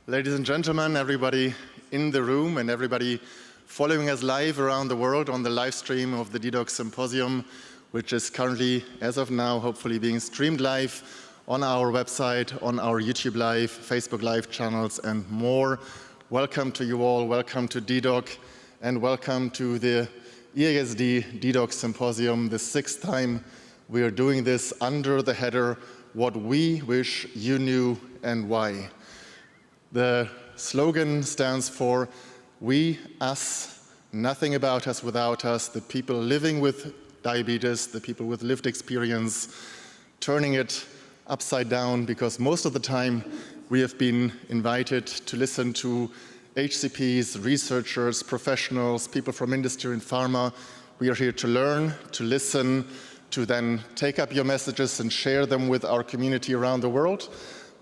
Ladies and gentlemen, everybody in the room and everybody following us live around the world on the live stream of the dedoc Symposium, which is currently, as of now, hopefully being streamed live on our website, on our YouTube Live, Facebook Live channels, and more. Welcome to you all, welcome to dedoc, and welcome to the EASD dedoc Symposium, the 6th time we are doing this under the header, What We Wish You Knew and Why. The slogan stands for We, Us, Nothing About Us Without Us, the people living with diabetes, the people with lived experience, turning it upside down, because most of the time we have been invited to listen to HCPs, researchers, professionals, people from industry and pharma. We are here to learn, to listen, to then take up your messages and share them with our community around the world.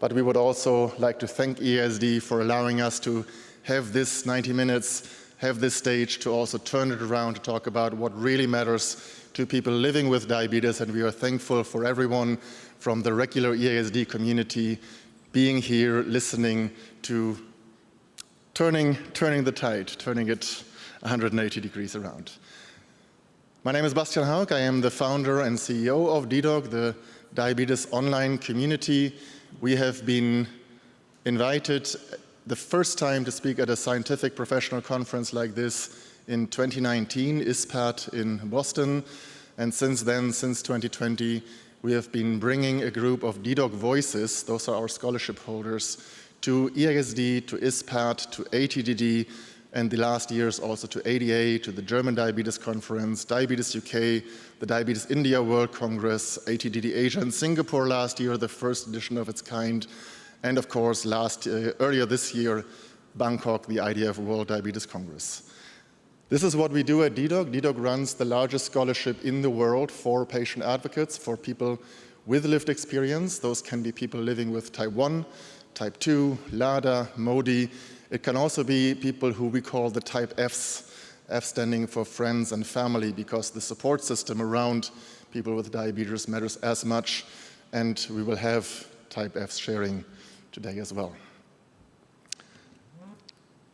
But we would also like to thank EASD for allowing us to have this 90 minutes, have this stage to also turn it around to talk about what really matters to people living with diabetes. And we are thankful for everyone from the regular EASD community being here, listening to turning the tide, turning it 180 degrees around. My name is Bastian Haug. I am the founder and CEO of dedoc, the diabetes online community. We have been invited the first time to speak at a scientific professional conference like this in 2019, ISPAT in Boston. And since then, since 2020, we have been bringing a group of dedoc voices, those are our scholarship holders, to EASD, to ISPAT, to ATDD, and the last years also to ADA, to the German Diabetes Conference, Diabetes UK, the Diabetes India World Congress, ATDD Asia in Singapore last year, the first edition of its kind, and of course earlier this year, Bangkok, the IDF World Diabetes Congress. This is what we do at dedoc. dedoc runs the largest scholarship in the world for patient advocates, for people with lived experience. Those can be people living with type 1, type 2, LADA, MODI. It can also be people who we call the type Fs, F standing for friends and family, because the support system around people with diabetes matters as much, and we will have type Fs sharing today as well.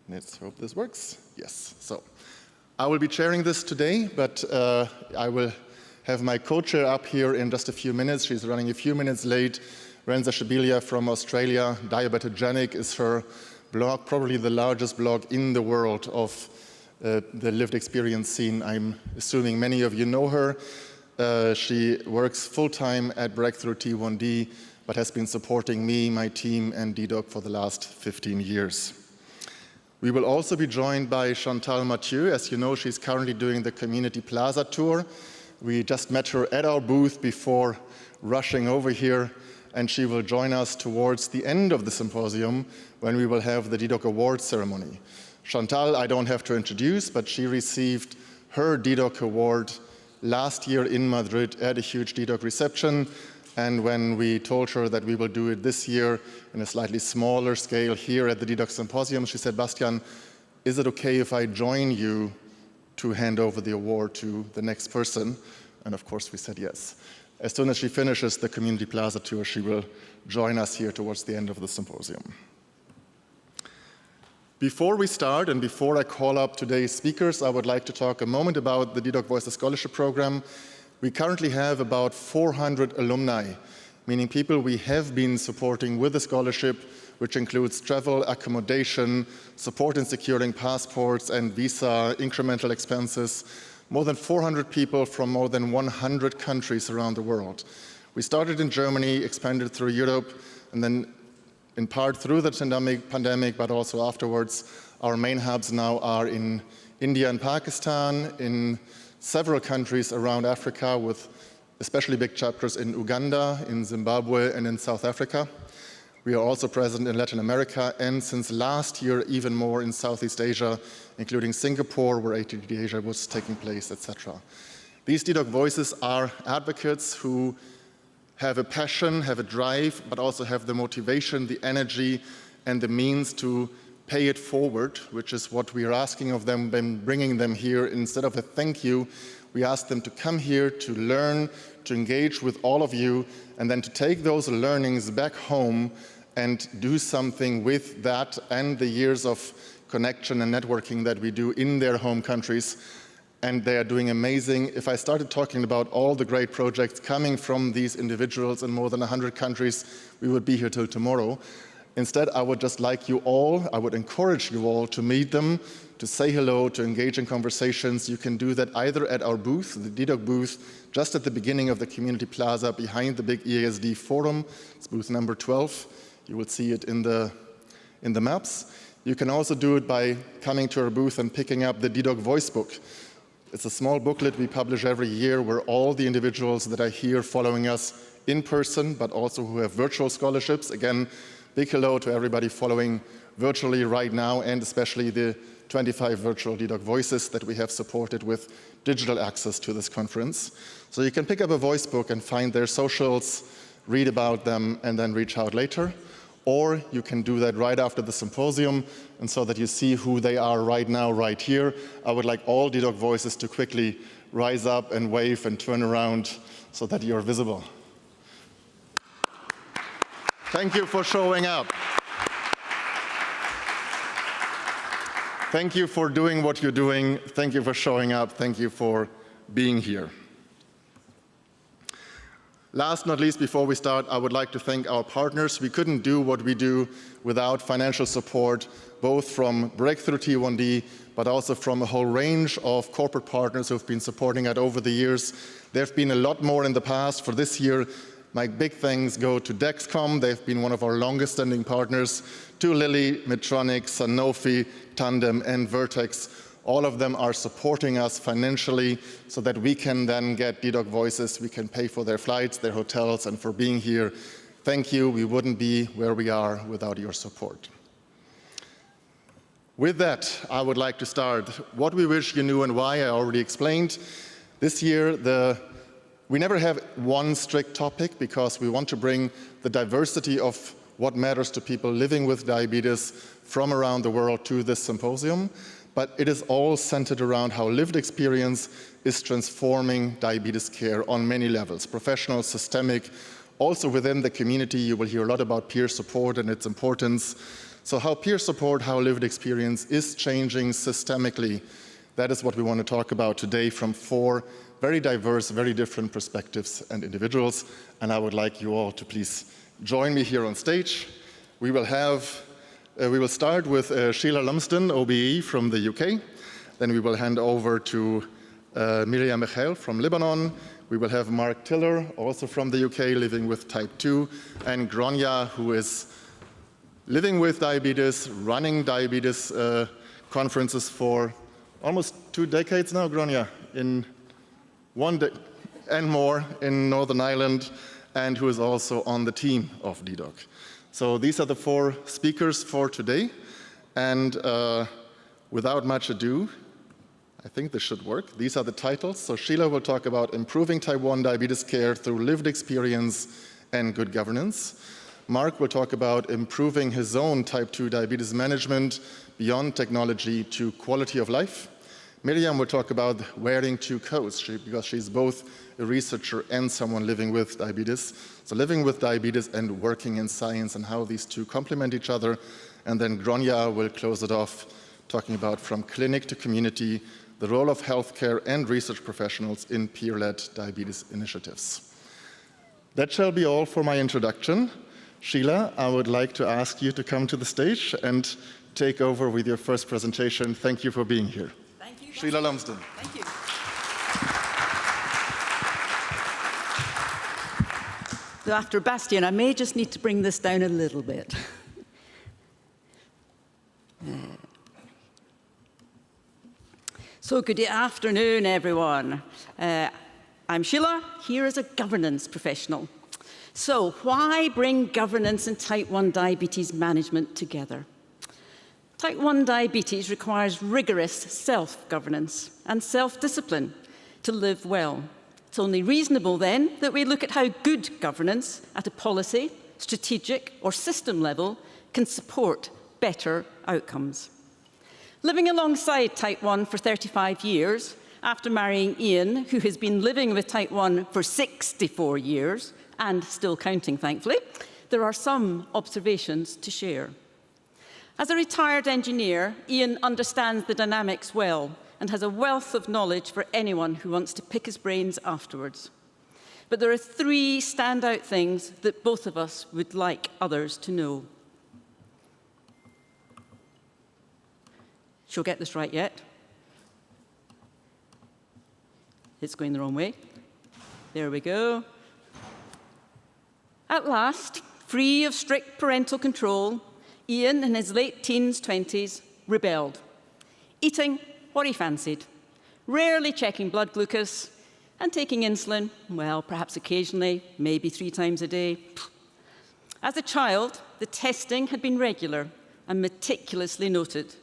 Let's hope this works. Yes. So I will be chairing this today, but I will have my co-chair up here in just a few minutes. She's running a few minutes late. Renza Shibilia from Australia. Diabetogenic is her blog, probably the largest blog in the world of the lived experience scene. I'm assuming many of you know her. She works full-time at Breakthrough T1D, but has been supporting me, my team, and dedoc for the last 15 years. We will also be joined by Chantal Mathieu. As you know, she's currently doing the Community Plaza tour. We just met her at our booth before rushing over here, and she will join us towards the end of the symposium when we will have the dedoc award ceremony. Chantal, I don't have to introduce, but she received her dedoc award last year in Madrid at a huge dedoc reception. And when we told her that we will do it this year in a slightly smaller scale here at the dedoc Symposium, she said, Bastian, is it okay if I join you to hand over the award to the next person? And of course we said yes. As soon as she finishes the Community Plaza tour, she will join us here towards the end of the symposium. Before we start and before I call up today's speakers, I would like to talk a moment about the dedoc Voices Scholarship Program. We currently have about 400 alumni, meaning people we have been supporting with the scholarship, which includes travel, accommodation, support in securing passports and visa, incremental expenses. More than 400 people from more than 100 countries around the world. We started in Germany, expanded through Europe, and then in part through the pandemic, but also afterwards. Our main hubs now are in India and Pakistan, in several countries around Africa, with especially big chapters in Uganda, in Zimbabwe, and in South Africa. We are also present in Latin America, and since last year, even more in Southeast Asia, including Singapore, where ATD Asia was taking place, etc. These dedoc voices are advocates who have a passion, have a drive, but also have the motivation, the energy, and the means to pay it forward, which is what we are asking of them when bringing them here. Instead of a thank you, we ask them to come here to learn, to engage with all of you, and then to take those learnings back home and do something with that and the years of connection and networking that we do in their home countries. And they are doing amazing. If I started talking about all the great projects coming from these individuals in more than 100 countries, we would be here till tomorrow. Instead, I would just like you all, I would encourage you all to meet them, to say hello, to engage in conversations. You can do that either at our booth, the dedoc booth, just at the beginning of the community plaza behind the big EASD forum. It's booth number 12. You will see it in the maps. You can also do it by coming to our booth and picking up the dedoc voice book. It's a small booklet we publish every year where all the individuals that are here following us in person, but also who have virtual scholarships. Again, big hello to everybody following virtually right now, and especially the 25 virtual dedoc voices that we have supported with digital access to this conference. So you can pick up a voice book and find their socials, read about them, and then reach out later. Or you can do that right after the symposium, and so that you see who they are right now, right here. I would like all dedoc voices to quickly rise up and wave and turn around so that you're visible. Thank you for showing up. Thank you for doing what you're doing. Thank you for showing up. Thank you for being here. Last but not least, before we start, I would like to thank our partners. We couldn't do what we do without financial support, both from Breakthrough T1D, but also from a whole range of corporate partners who have been supporting it over the years. There have been a lot more in the past. For this year, my big thanks go to Dexcom. They've been one of our longest-standing partners, to Lilly, Medtronic, Sanofi, Tandem, and Vertex. All of them are supporting us financially so that we can then get dedoc voices. We can pay for their flights, their hotels, and for being here. Thank you. We wouldn't be where we are without your support. With that, I would like to start. What we wish you knew and why, I already explained. This year, we never have one strict topic because we want to bring the diversity of what matters to people living with diabetes from around the world to this symposium. But it is all centered around how lived experience is transforming diabetes care on many levels, professional, systemic. Also within the community, you will hear a lot about peer support and its importance. So how peer support, how lived experience is changing systemically, that is what we want to talk about today from 4 very diverse, very different perspectives and individuals. And I would like you all to please join me here on stage. We will start with Sheila Lumsden, OBE from the UK. Then we will hand over to Miriam Michael from Lebanon. We will have Mark Tiller, also from the UK, living with type 2, and Gronya, who is living with diabetes, running diabetes conferences for almost 2 decades now, Gronya, in and more in Northern Ireland, and who is also on the team of dedoc. So these are the 4 speakers for today, and without much ado, I think this should work. These are the titles. So Sheila will talk about improving type 1 diabetes care through lived experience and good governance. Mark will talk about improving his own type 2 diabetes management beyond technology to quality of life. Miriam will talk about wearing 2 coats, because she's both a researcher and someone living with diabetes. So living with diabetes and working in science and how these 2 complement each other. And then Gronya will close it off, talking about from clinic to community, the role of healthcare and research professionals in peer-led diabetes initiatives. That shall be all for my introduction. Sheila, I would like to ask you to come to the stage and take over with your first presentation. Thank you for being here. Thank you. Sheila Lumsden. Thank you. So after Bastian, I may just need to bring this down a little bit. So good afternoon, everyone. I'm Sheila, here as a governance professional. So why bring governance and type 1 diabetes management together? Type 1 diabetes requires rigorous self-governance and self-discipline to live well. It's only reasonable then that we look at how good governance at a policy, strategic or system level can support better outcomes. Living alongside type 1 for 35 years, after marrying Ian, who has been living with type 1 for 64 years, and still counting, thankfully, there are some observations to share. As a retired engineer, Ian understands the dynamics well and has a wealth of knowledge for anyone who wants to pick his brains afterwards. But there are 3 standout things that both of us would like others to know. She'll get this right yet. It's going the wrong way. There we go. At last, free of strict parental control, Ian, in his late teens, 20s, rebelled, eating what he fancied, rarely checking blood glucose, and taking insulin, well, perhaps occasionally, maybe 3 times a day. As a child, the testing had been regular and meticulously noted.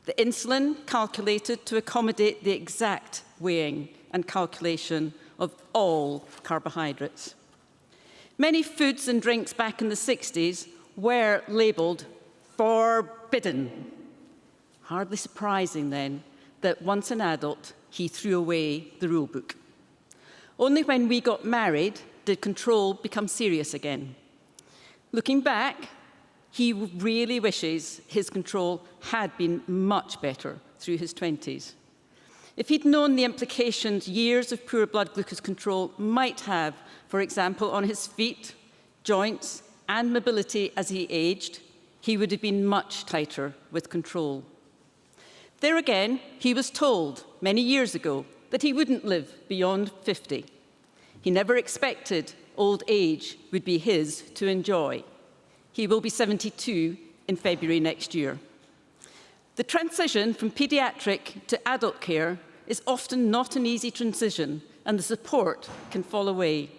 The insulin calculated to accommodate the exact weighing and calculation of all carbohydrates. Many foods and drinks back in the 60s were labelled forbidden. Hardly surprising, then, that once an adult, he threw away the rule book. Only when we got married did control become serious again. Looking back, he really wishes his control had been much better through his 20s. If he'd known the implications years of poor blood glucose control might have, for example, on his feet, joints, and mobility as he aged, he would have been much tighter with control. There again, he was told many years ago that he wouldn't live beyond 50. He never expected old age would be his to enjoy. He will be 72 in February next year. The transition from paediatric to adult care is often not an easy transition, and the support can fall away.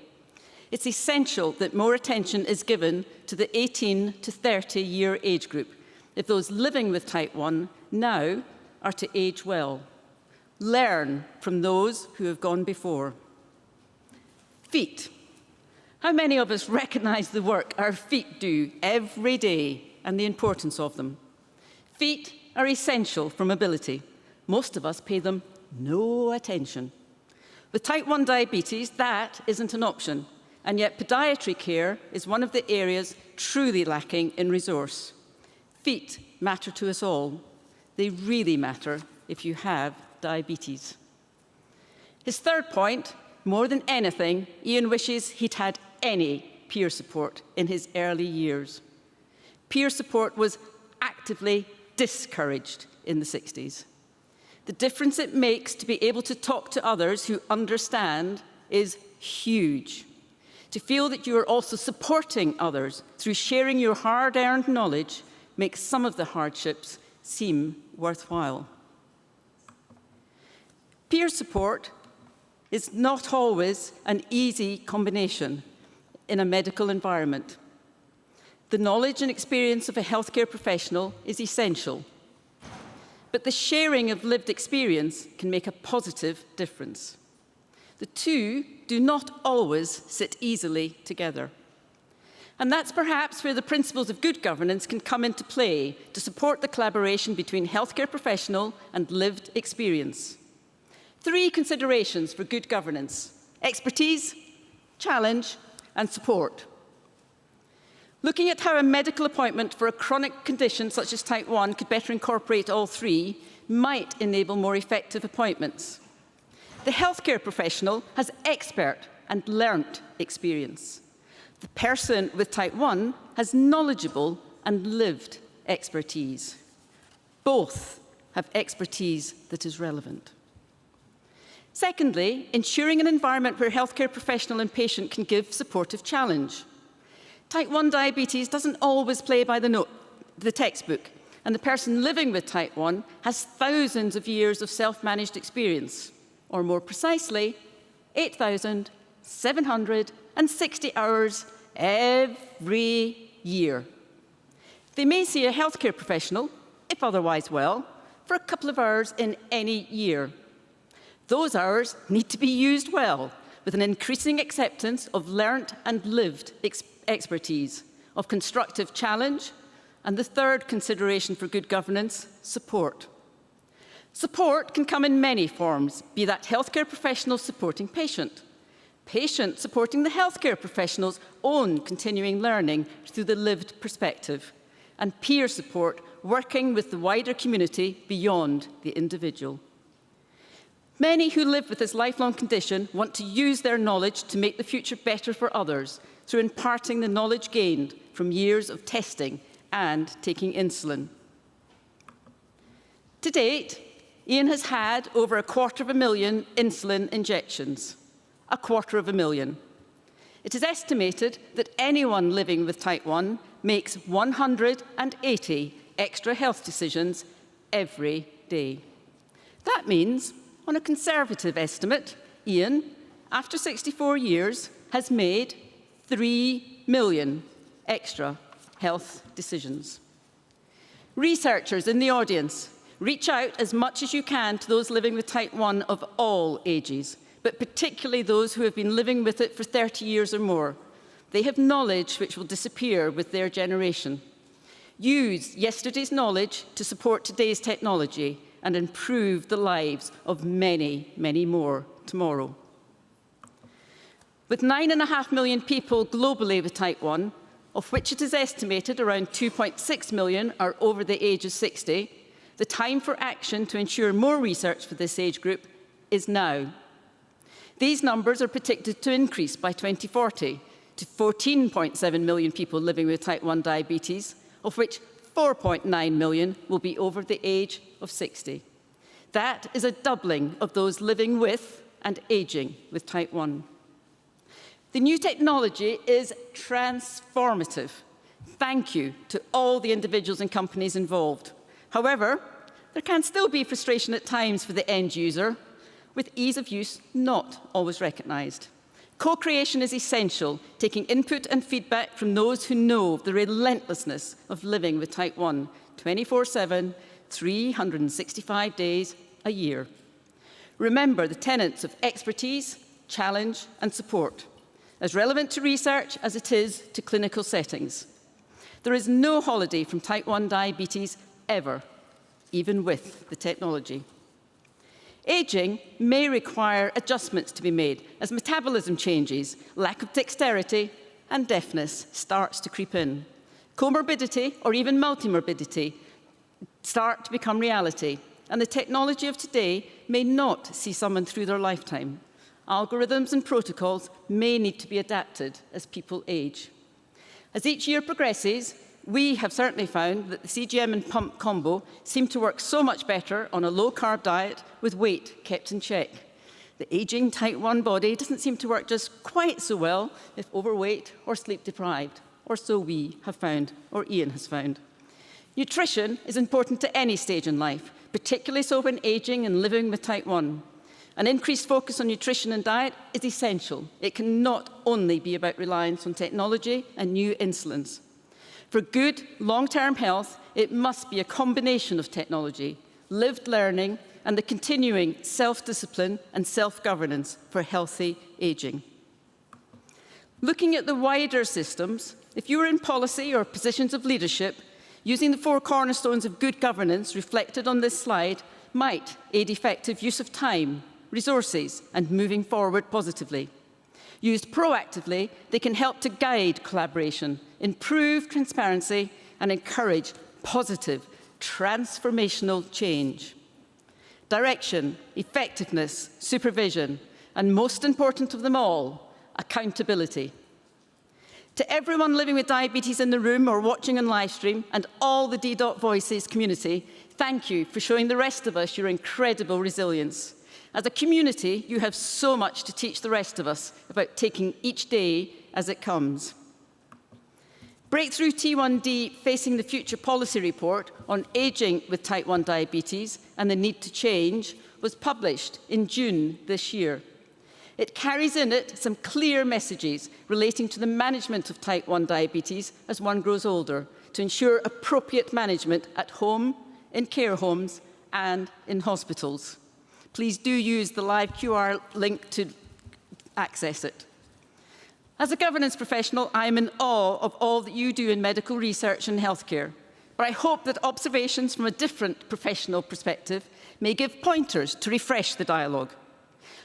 It's essential that more attention is given to the 18 to 30-year age group if those living with type 1 now are to age well. Learn from those who have gone before. Feet. How many of us recognize the work our feet do every day and the importance of them? Feet are essential for mobility. Most of us pay them no attention. With type 1 diabetes, that isn't an option, and yet podiatry care is one of the areas truly lacking in resource. Feet matter to us all. They really matter if you have diabetes. His third point, more than anything, Ian wishes he'd had any peer support in his early years. Peer support was actively discouraged in the 60s. The difference it makes to be able to talk to others who understand is huge. To feel that you are also supporting others through sharing your hard-earned knowledge makes some of the hardships seem worthwhile. Peer support is not always an easy combination in a medical environment. The knowledge and experience of a healthcare professional is essential, but the sharing of lived experience can make a positive difference. The two do not always sit easily together. And that's perhaps where the principles of good governance can come into play to support the collaboration between healthcare professional and lived experience. 3 considerations for good governance: expertise, challenge, and support. Looking at how a medical appointment for a chronic condition such as type 1 could better incorporate all 3 might enable more effective appointments. The healthcare professional has expert and learnt experience. The person with type 1 has knowledgeable and lived expertise. Both have expertise that is relevant. Secondly, ensuring an environment where healthcare professional and patient can give supportive challenge. Type 1 diabetes doesn't always play by the textbook, and the person living with type 1 has thousands of years of self-managed experience, or more precisely, 8,760 hours every year. They may see a healthcare professional, if otherwise well, for a couple of hours in any year. Those hours need to be used well, with an increasing acceptance of learnt and lived expertise, of constructive challenge, and the third consideration for good governance, support. Support can come in many forms, be that healthcare professionals supporting patient, Patient supporting the healthcare professionals' own continuing learning through the lived perspective, and peer support working with the wider community beyond the individual. Many who live with this lifelong condition want to use their knowledge to make the future better for others through imparting the knowledge gained from years of testing and taking insulin. To date, Ian has had over 250,000 insulin injections. 250,000. It is estimated that anyone living with type 1 makes 180 extra health decisions every day. That means, on a conservative estimate, Ian, after 64 years, has made 3 million extra health decisions. Researchers in the audience, reach out as much as you can to those living with type 1 of all ages, but particularly those who have been living with it for 30 years or more. They have knowledge which will disappear with their generation. Use yesterday's knowledge to support today's technology and improve the lives of many, many more tomorrow. With 9.5 million people globally with type 1, of which it is estimated around 2.6 million are over the age of 60, the time for action to ensure more research for this age group is now. These numbers are predicted to increase by 2040 to 14.7 million people living with type 1 diabetes, of which 4.9 million will be over the age of 60. That is a doubling of those living with and aging with type 1. The new technology is transformative. Thank you to all the individuals and companies involved. However, there can still be frustration at times for the end user, with ease of use not always recognised. Co-creation is essential, taking input and feedback from those who know the relentlessness of living with type 1, 24/7, 365 days a year. Remember the tenets of expertise, challenge and support, as relevant to research as it is to clinical settings. There is no holiday from type 1 diabetes ever, even with the technology. Ageing may require adjustments to be made as metabolism changes, lack of dexterity and deafness starts to creep in. Comorbidity or even multimorbidity start to become reality, and the technology of today may not see someone through their lifetime. Algorithms and protocols may need to be adapted as people age. As each year progresses, we have certainly found that the CGM and pump combo seem to work so much better on a low-carb diet with weight kept in check. The ageing type 1 body doesn't seem to work just quite so well if overweight or sleep-deprived, or so we have found, or Ian has found. Nutrition is important to any stage in life, particularly so when ageing and living with type 1. An increased focus on nutrition and diet is essential. It can not only be about reliance on technology and new insulins. For good long-term health, it must be a combination of technology, lived learning, and the continuing self-discipline and self-governance for healthy ageing. Looking at the wider systems, if you are in policy or positions of leadership, using the 4 cornerstones of good governance reflected on this slide might aid effective use of time, resources, and moving forward positively. Used proactively, they can help to guide collaboration, improve transparency, and encourage positive, transformational change. Direction, effectiveness, supervision, and most important of them all, accountability. To everyone living with diabetes in the room or watching on live stream, and all the dedoc Voices community, thank you for showing the rest of us your incredible resilience. As a community, you have so much to teach the rest of us about taking each day as it comes. Breakthrough T1D Facing the Future policy report on ageing with type 1 diabetes and the need to change was published in June this year. It carries in it some clear messages relating to the management of type 1 diabetes as one grows older, to ensure appropriate management at home, in care homes, and in hospitals. Please do use the live QR link to access it. As a governance professional, I am in awe of all that you do in medical research and healthcare, but I hope that observations from a different professional perspective may give pointers to refresh the dialogue.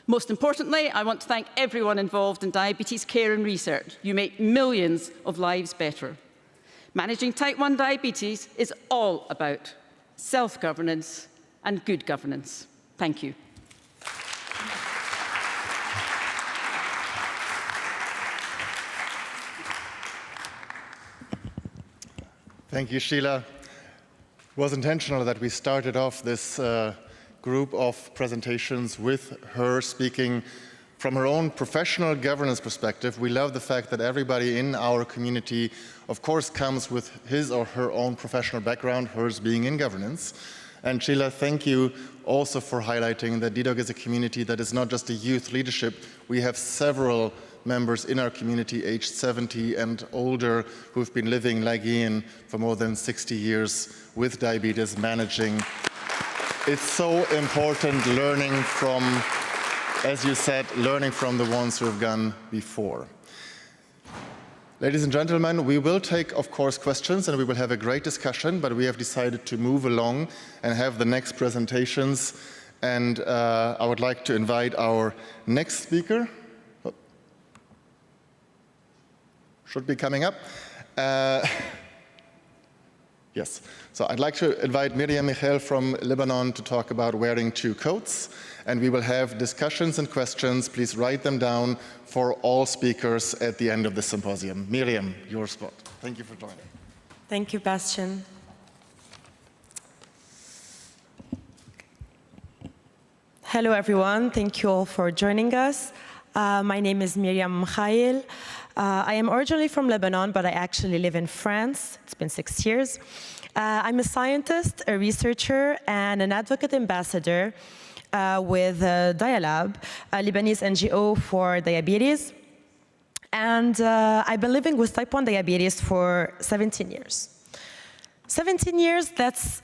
Most importantly, I want to thank everyone involved in diabetes care and research. You make millions of lives better. Managing type 1 diabetes is all about self-governance and good governance. Thank you. Thank you, Sheila. It was intentional that we started off this group of presentations with her speaking from her own professional governance perspective. We love the fact that everybody in our community, of course, comes with his or her own professional background, hers being in governance. And Sheila, thank you also for highlighting that dedoc is a community that is not just a youth leadership. We have several members in our community aged 70 and older who've been living like Ian for more than 60 years with diabetes, managing. It's so important learning from, as you said, learning from the ones who have gone before. Ladies and gentlemen, we will take, of course, questions and we will have a great discussion, but we have decided to move along and have the next presentations. And I would like to invite our next speaker. Should be coming up. Yes, so I'd like to invite Miriam Michel from Lebanon to talk about wearing two coats. And we will have discussions and questions. Please write them down for all speakers at the end of the symposium. Miriam, your spot. Thank you for joining. Thank you, Bastian. Hello, everyone. Thank you all for joining us. My name is Miriam Michel. I am originally from Lebanon, but I actually live in France. It's been 6 years. I'm a scientist, a researcher, and an advocate ambassador with Dialab, a Lebanese NGO for diabetes. And I've been living with type 1 diabetes for 17 years. 17 years, that's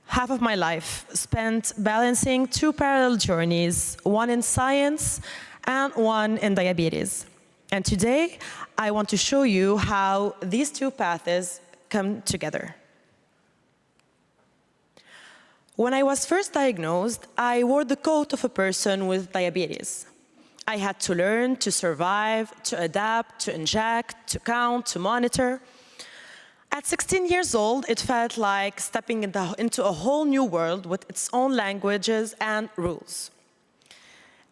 half of my life spent balancing two parallel journeys, one in science and one in diabetes. And today, I want to show you how these two paths come together. When I was first diagnosed, I wore the coat of a person with diabetes. I had to learn to survive, to adapt, to inject, to count, to monitor. At 16 years old, it felt like stepping into a whole new world with its own languages and rules.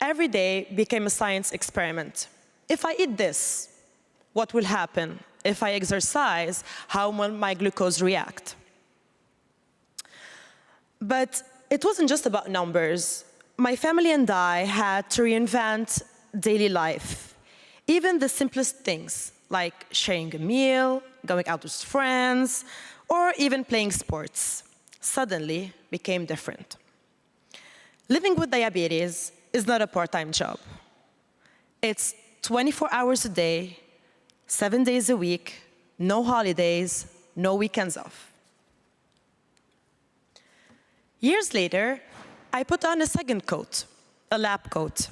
Every day became a science experiment. If I eat this, what will happen? If I exercise, how will my glucose react? But it wasn't just about numbers. My family and I had to reinvent daily life. Even the simplest things, like sharing a meal, going out with friends, or even playing sports, suddenly became different. Living with diabetes is not a part-time job. It's 24 hours a day, 7 days a week, no holidays, no weekends off. Years later, I put on a second coat, a lab coat.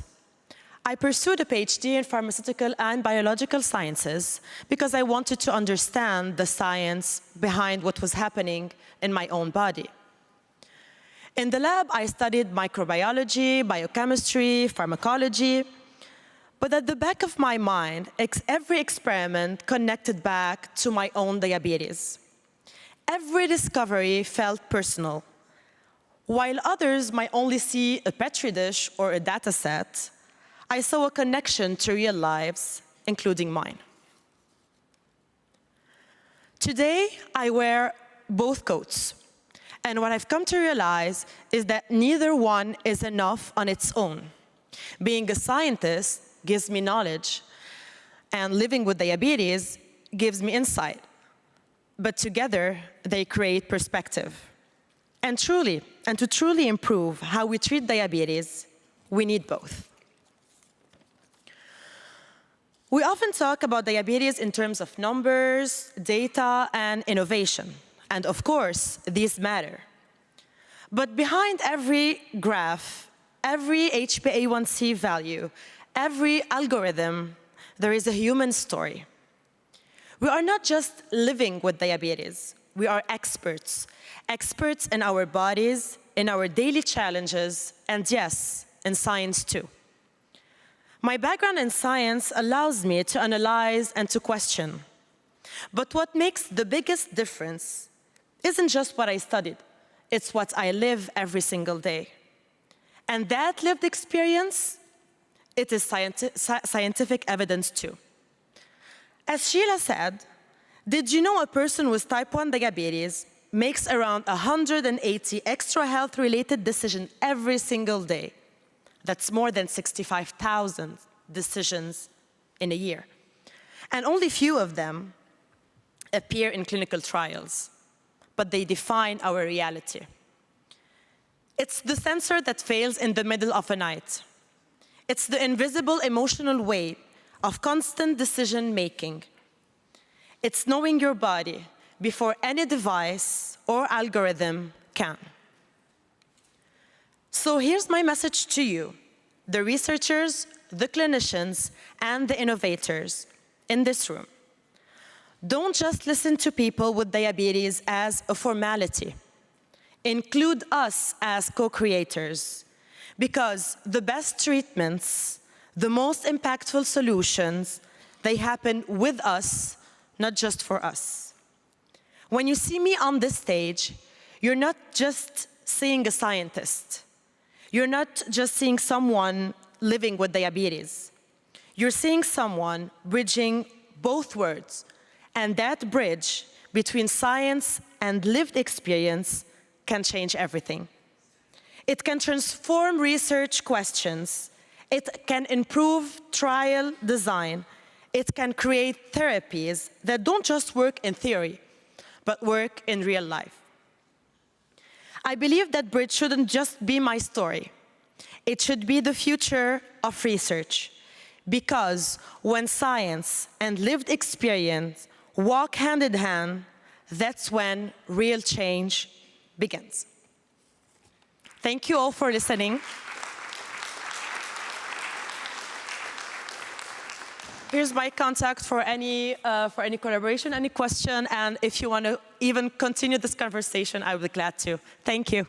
I pursued a PhD in pharmaceutical and biological sciences because I wanted to understand the science behind what was happening in my own body. In the lab, I studied microbiology, biochemistry, pharmacology. But at the back of my mind, every experiment connected back to my own diabetes. Every discovery felt personal. While others might only see a petri dish or a data set, I saw a connection to real lives, including mine. Today, I wear both coats. And what I've come to realize is that neither one is enough on its own. Being a scientist gives me knowledge, and living with diabetes gives me insight. But together, they create perspective. And to truly improve how we treat diabetes, we need both. We often talk about diabetes in terms of numbers, data, and innovation. And of course, these matter. But behind every graph, every HbA1c value, every algorithm, there is a human story. We are not just living with diabetes. We are experts. Experts in our bodies, in our daily challenges, and yes, in science too. My background in science allows me to analyze and to question. But what makes the biggest difference isn't just what I studied, it's what I live every single day. And that lived experience, it is scientific evidence too. As Sheila said, did you know a person with type 1 diabetes makes around 180 extra health-related decisions every single day? That's more than 65,000 decisions in a year. And only few of them appear in clinical trials, but they define our reality. It's the sensor that fails in the middle of a night. It's the invisible emotional weight of constant decision-making. It's knowing your body before any device or algorithm can. So here's my message to you, the researchers, the clinicians, and the innovators in this room. Don't just listen to people with diabetes as a formality. Include us as co-creators, because the best treatments, the most impactful solutions, they happen with us, not just for us. When you see me on this stage, you're not just seeing a scientist. You're not just seeing someone living with diabetes. You're seeing someone bridging both worlds, and that bridge between science and lived experience can change everything. It can transform research questions. It can improve trial design. It can create therapies that don't just work in theory, but work in real life. I believe that bridge shouldn't just be my story. It should be the future of research, because when science and lived experience walk hand in hand, that's when real change begins. Thank you all for listening. Here's my contact for any collaboration, any question, and if you want to even continue this conversation, I would be glad to. Thank you.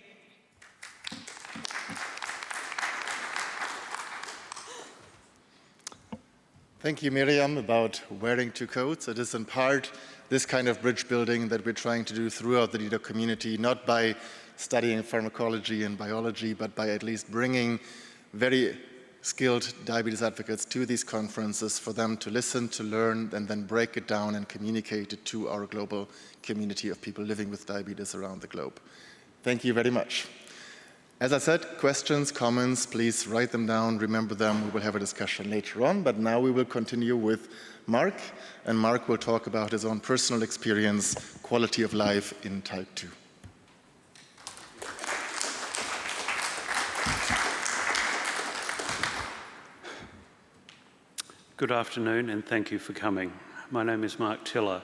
Thank you, Miriam, about wearing two coats. It is in part this kind of bridge building that we're trying to do throughout the dedoc community, not by studying pharmacology and biology, but by at least bringing very skilled diabetes advocates to these conferences for them to listen, to learn, and then break it down and communicate it to our global community of people living with diabetes around the globe. Thank you very much. As I said, questions, comments, please write them down, remember them. We will have a discussion later on, but now we will continue with Mark, and Mark will talk about his own personal experience, quality of life in type 2. Good afternoon, and thank you for coming. My name is Mark Tiller,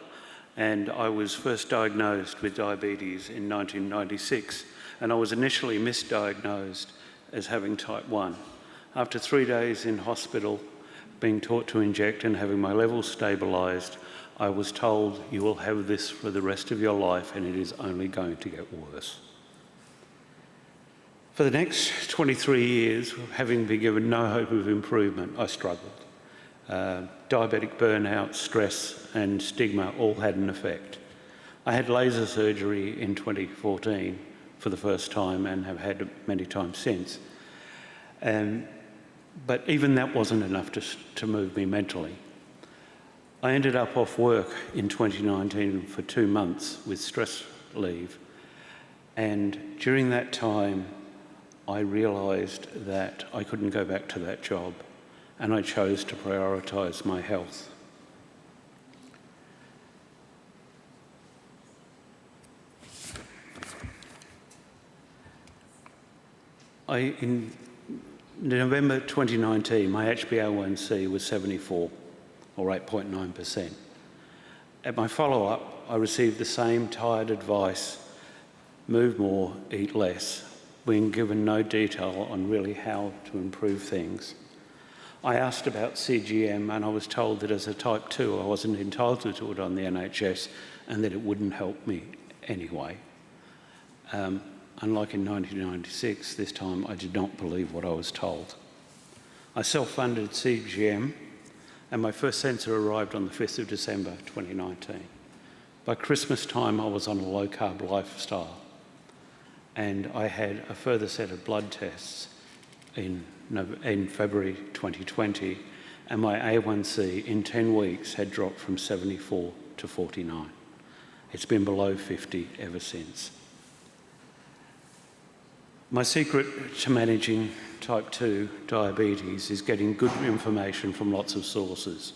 and I was first diagnosed with diabetes in 1996, and I was initially misdiagnosed as having type 1. After 3 days in hospital, being taught to inject and having my levels stabilised, I was told, you will have this for the rest of your life and it is only going to get worse. For the next 23 years, having been given no hope of improvement, I struggled. Diabetic burnout, stress and stigma all had an effect. I had laser surgery in 2014 for the first time and have had it many times since. But even that wasn't enough to move me mentally. I ended up off work in 2019 for 2 months with stress leave. And during that time, I realised that I couldn't go back to that job, and I chose to prioritise my health. In November 2019, my HbA1c was 74, or 8.9%. At my follow-up, I received the same tired advice, move more, eat less, being given no detail on really how to improve things. I asked about CGM and I was told that as a type 2 I wasn't entitled to it on the NHS and that it wouldn't help me anyway. Unlike in 1996, this time I did not believe what I was told. I self-funded CGM, and my first sensor arrived on the 5th of December 2019. By Christmas time, I was on a low-carb lifestyle, and I had a further set of blood tests in February 2020, and my A1C in 10 weeks had dropped from 74 to 49. It's been below 50 ever since. My secret to managing type 2 diabetes is getting good information from lots of sources.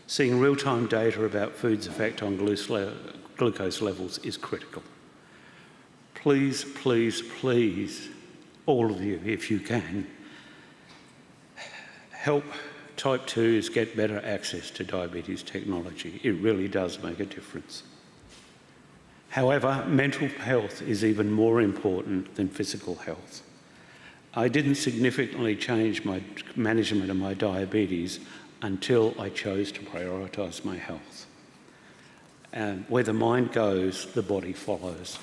Seeing real-time data about food's effect on glucose levels is critical. Please, please, please, all of you, if you can, help type 2s get better access to diabetes technology. It really does make a difference. However, mental health is even more important than physical health. I didn't significantly change my management of my diabetes until I chose to prioritise my health. Where the mind goes, the body follows.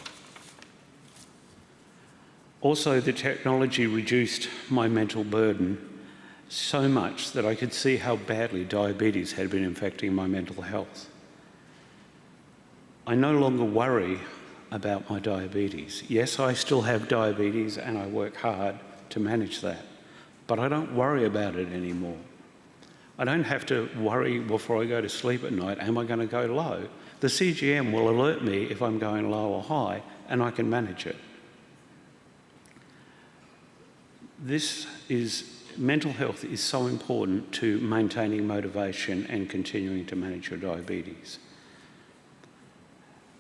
Also, the technology reduced my mental burden so much that I could see how badly diabetes had been affecting my mental health. I no longer worry about my diabetes. Yes, I still have diabetes and I work hard to manage that, but I don't worry about it anymore. I don't have to worry before I go to sleep at night, am I going to go low? The CGM will alert me if I'm going low or high, and I can manage it. Mental health is so important to maintaining motivation and continuing to manage your diabetes.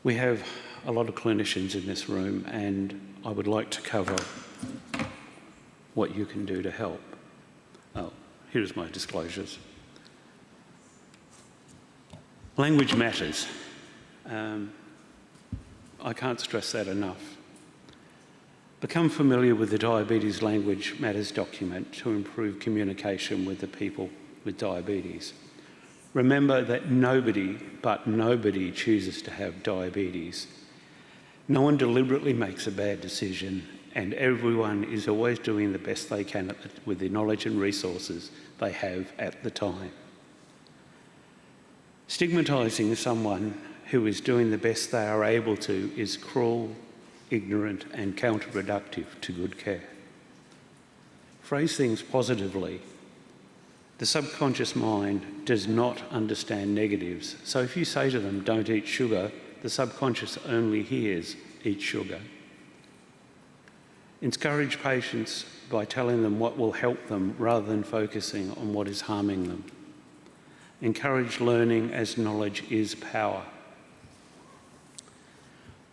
We have a lot of clinicians in this room, and I would like to cover what you can do to help. Oh, here's my disclosures. Language matters. I can't stress that enough. Become familiar with the Diabetes Language Matters document to improve communication with the people with diabetes. Remember that nobody chooses to have diabetes. No one deliberately makes a bad decision, and everyone is always doing the best they can with the knowledge and resources they have at the time. Stigmatising someone who is doing the best they are able to is cruel, ignorant, and counterproductive to good care. Phrase things positively. The subconscious mind does not understand negatives, so if you say to them, don't eat sugar, the subconscious only hears, eat sugar. Encourage patients by telling them what will help them rather than focusing on what is harming them. Encourage learning, as knowledge is power.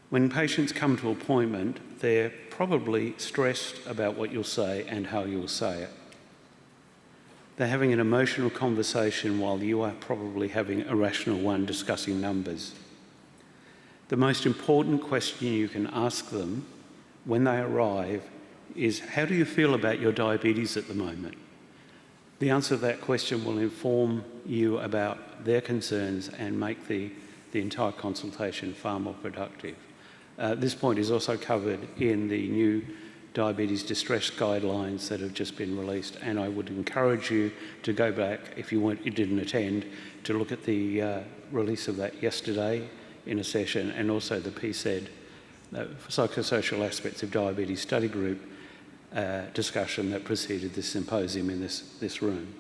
When patients come to appointment, they're probably stressed about what you'll say and how you'll say it. They're having an emotional conversation while you are probably having a rational one discussing numbers. The most important question you can ask them when they arrive is, how do you feel about your diabetes at the moment? The answer to that question will inform you about their concerns and make the entire consultation far more productive. This point is also covered in the new diabetes distress guidelines that have just been released, and I would encourage you to go back, if you didn't attend, to look at the release of that yesterday in a session, and also the PSED, Psychosocial Aspects of Diabetes Study Group discussion that preceded this symposium in this room.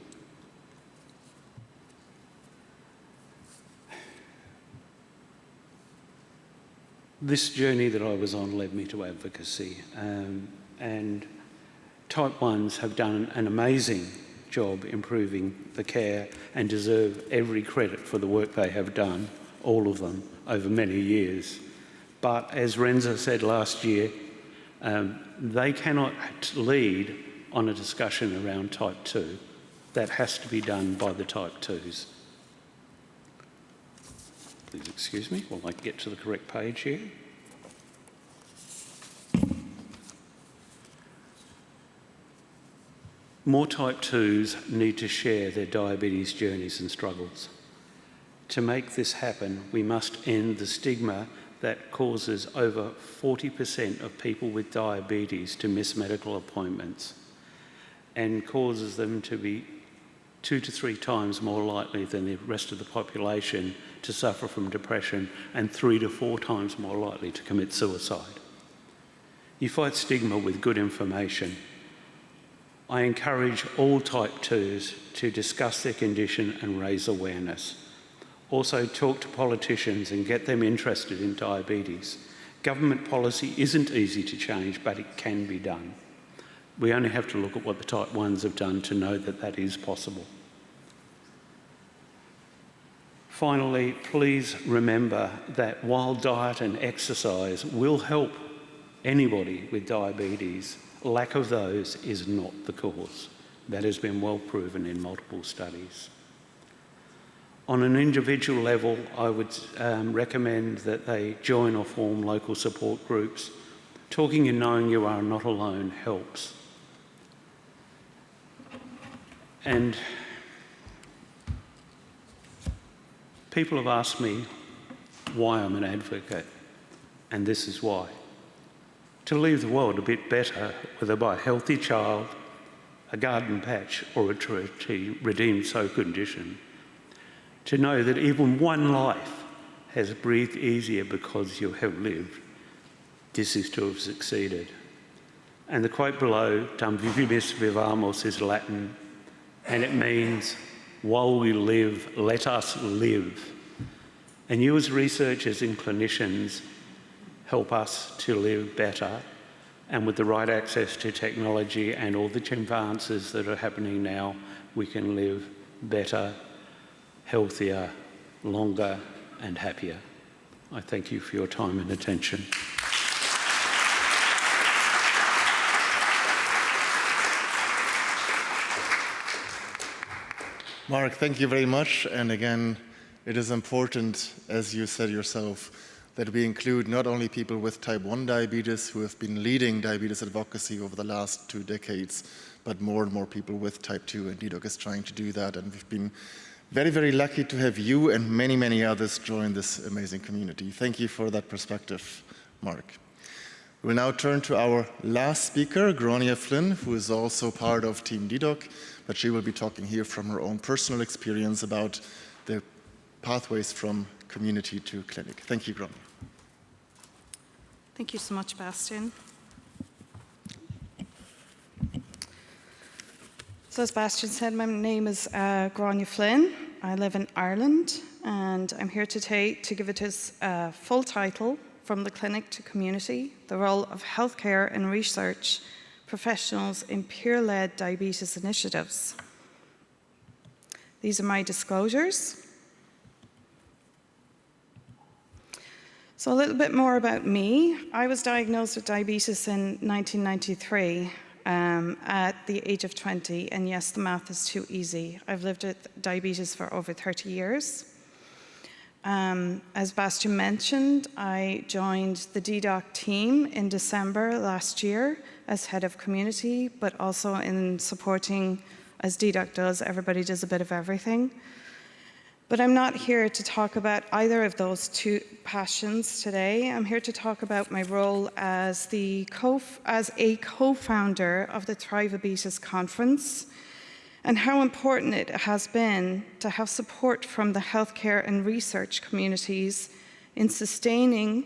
This journey that I was on led me to advocacy, and type 1s have done an amazing job improving the care and deserve every credit for the work they have done, all of them, over many years. But as Renza said last year, they cannot lead on a discussion around type 2. That has to be done by the type 2s. Please excuse me while I get to the correct page here. More type 2s need to share their diabetes journeys and struggles. To make this happen, we must end the stigma that causes over 40% of people with diabetes to miss medical appointments. and causes them to be 2 to 3 times more likely than the rest of the population to suffer from depression and 3 to 4 times more likely to commit suicide. You fight stigma with good information. I encourage all type 2s to discuss their condition and raise awareness. Also talk to politicians and get them interested in diabetes. Government policy isn't easy to change, but it can be done. We only have to look at what the type 1s have done to know that that is possible. Finally, please remember that while diet and exercise will help anybody with diabetes, lack of those is not the cause. That has been well proven in multiple studies. On an individual level, I would recommend that they join or form local support groups. Talking and knowing you are not alone helps. And people have asked me why I'm an advocate, and this is why. To leave the world a bit better, whether by a healthy child, a garden patch, or a redeemed soul condition. To know that even one life has breathed easier because you have lived. This is to have succeeded. And the quote below, Tam vivibus vivamus, is Latin, and it means, while we live, let us live. And you as researchers and clinicians help us to live better, and with the right access to technology and all the advances that are happening now, we can live better, healthier, longer and happier. I thank you for your time and attention. Mark, thank you very much. And again, it is important, as you said yourself, that we include not only people with type 1 diabetes who have been leading diabetes advocacy over the last 2 decades, but more and more people with type 2, and dedoc is trying to do that. And we've been very, very lucky to have you and many, many others join this amazing community. Thank you for that perspective, Mark. We'll now turn to our last speaker, Grania Flynn, who is also part of Team dedoc, but she will be talking here from her own personal experience about the pathways from community to clinic. Thank you, Grania. Thank you so much, Bastian. So as Bastian said, my name is Grania Flynn. I live in Ireland, and I'm here today to give it its full title, From the Clinic to Community, the role of healthcare and research professionals in peer-led diabetes initiatives. These are my disclosures. So a little bit more about me. I was diagnosed with diabetes in 1993 at the age of 20, and yes, the math is too easy. I've lived with diabetes for over 30 years. As Bastian mentioned, I joined the dedoc team in December last year as head of community, but also in supporting, as dedoc does, everybody does a bit of everything. But I'm not here to talk about either of those 2 passions today. I'm here to talk about my role as a co-founder of the Thrive Obesity Conference, and how important it has been to have support from the healthcare and research communities in sustaining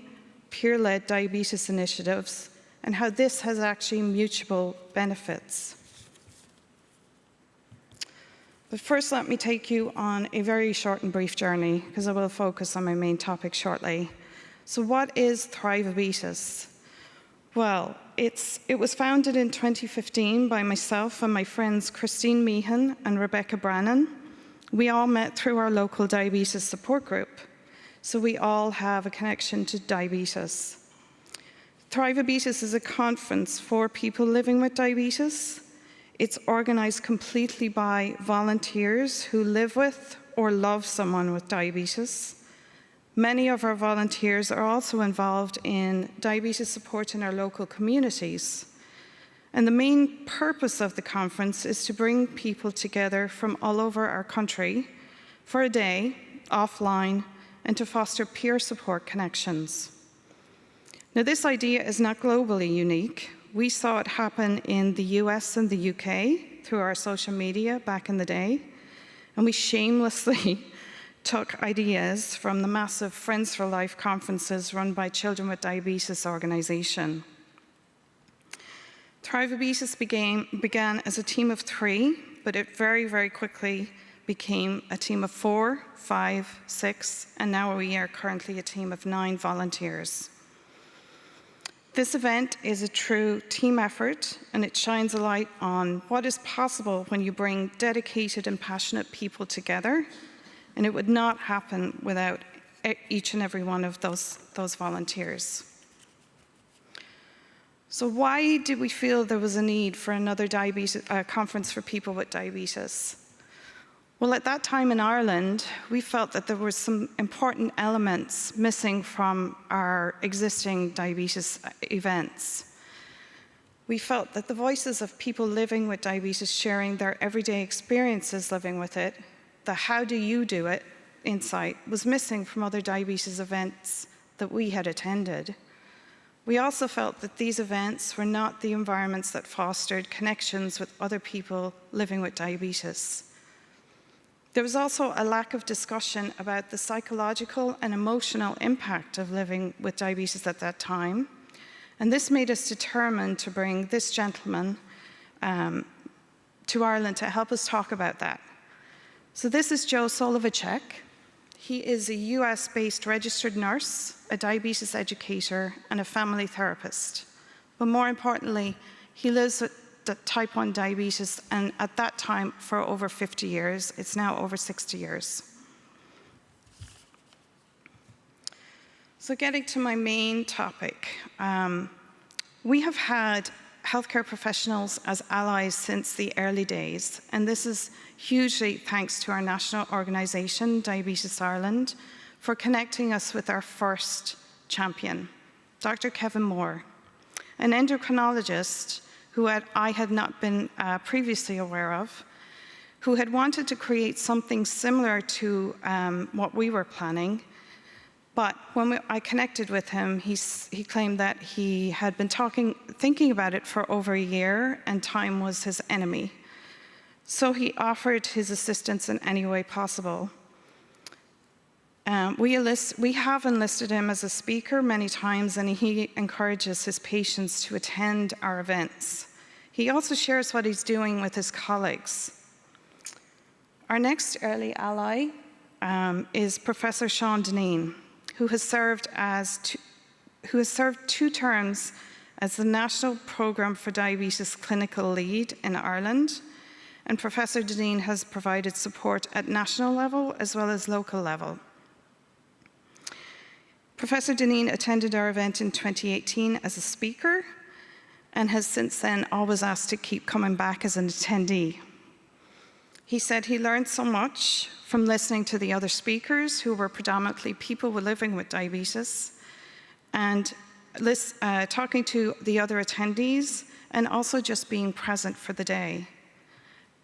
peer-led diabetes initiatives, and how this has actually mutual benefits. But first, let me take you on a very short and brief journey, because I will focus on my main topic shortly. So what is Thrive Obesity? Well, it was founded in 2015 by myself and my friends Christine Meehan and Rebecca Brannan. We all met through our local diabetes support group, so we all have a connection to diabetes. Thrive Obesity is a conference for people living with diabetes. It's organized completely by volunteers who live with or love someone with diabetes. Many of our volunteers are also involved in diabetes support in our local communities. And the main purpose of the conference is to bring people together from all over our country for a day, offline, and to foster peer support connections. Now, this idea is not globally unique. We saw it happen in the US and the UK through our social media back in the day, and we shamelessly took ideas from the massive Friends for Life conferences run by Children with Diabetes organization. Thrive-Obesis began as a team of 3, but it very, very quickly became a team of 4, 5, 6, and now we are currently a team of 9 volunteers. This event is a true team effort, and it shines a light on what is possible when you bring dedicated and passionate people together, and it would not happen without each and every one of those volunteers. So why did we feel there was a need for another conference for people with diabetes? Well, at that time in Ireland, we felt that there were some important elements missing from our existing diabetes events. We felt that the voices of people living with diabetes, sharing their everyday experiences living with it, the how do you do it insight was missing from other diabetes events that we had attended. We also felt that these events were not the environments that fostered connections with other people living with diabetes. There was also a lack of discussion about the psychological and emotional impact of living with diabetes at that time, and this made us determined to bring this gentleman to Ireland to help us talk about that. So this is Joe Solovacek. He is a US-based registered nurse, a diabetes educator, and a family therapist. But more importantly, he lives with type 1 diabetes, and at that time for over 50 years. It's now over 60 years. So getting to my main topic, we have had healthcare professionals as allies since the early days, and this is hugely thanks to our national organisation, Diabetes Ireland, for connecting us with our first champion, Dr. Kevin Moore, an endocrinologist who I had not been previously aware of, who had wanted to create something similar to what we were planning. But when I connected with him, he claimed that he had been thinking about it for over a year, and time was his enemy. So he offered his assistance in any way possible. We have enlisted him as a speaker many times, and he encourages his patients to attend our events. He also shares what he's doing with his colleagues. Our next early ally is Professor Sean Deneen, who has served 2 terms as the National Programme for Diabetes Clinical Lead in Ireland, and Professor Deneen has provided support at national level as well as local level. Professor Deneen attended our event in 2018 as a speaker and has since then always asked to keep coming back as an attendee. He said he learned so much from listening to the other speakers, who were predominantly people living with diabetes, and talking to the other attendees, and also just being present for the day.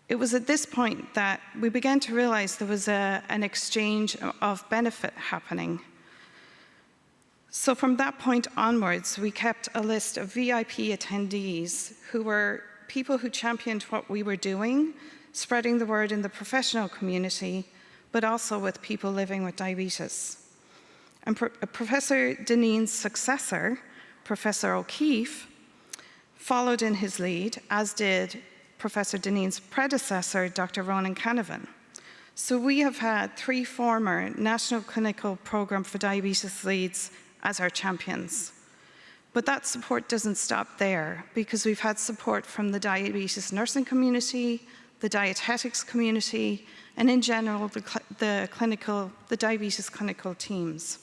It was at this point that we began to realize there was an exchange of benefit happening. So from that point onwards, we kept a list of VIP attendees who were people who championed what we were doing, spreading the word in the professional community, but also with people living with diabetes. And Professor Deneen's successor, Professor O'Keefe, followed in his lead, as did Professor Deneen's predecessor, Dr. Ronan Canavan. So we have had 3 former National Clinical Programme for Diabetes leads as our champions. But that support doesn't stop there, because we've had support from the diabetes nursing community, the dietetics community, and in general, the diabetes clinical teams.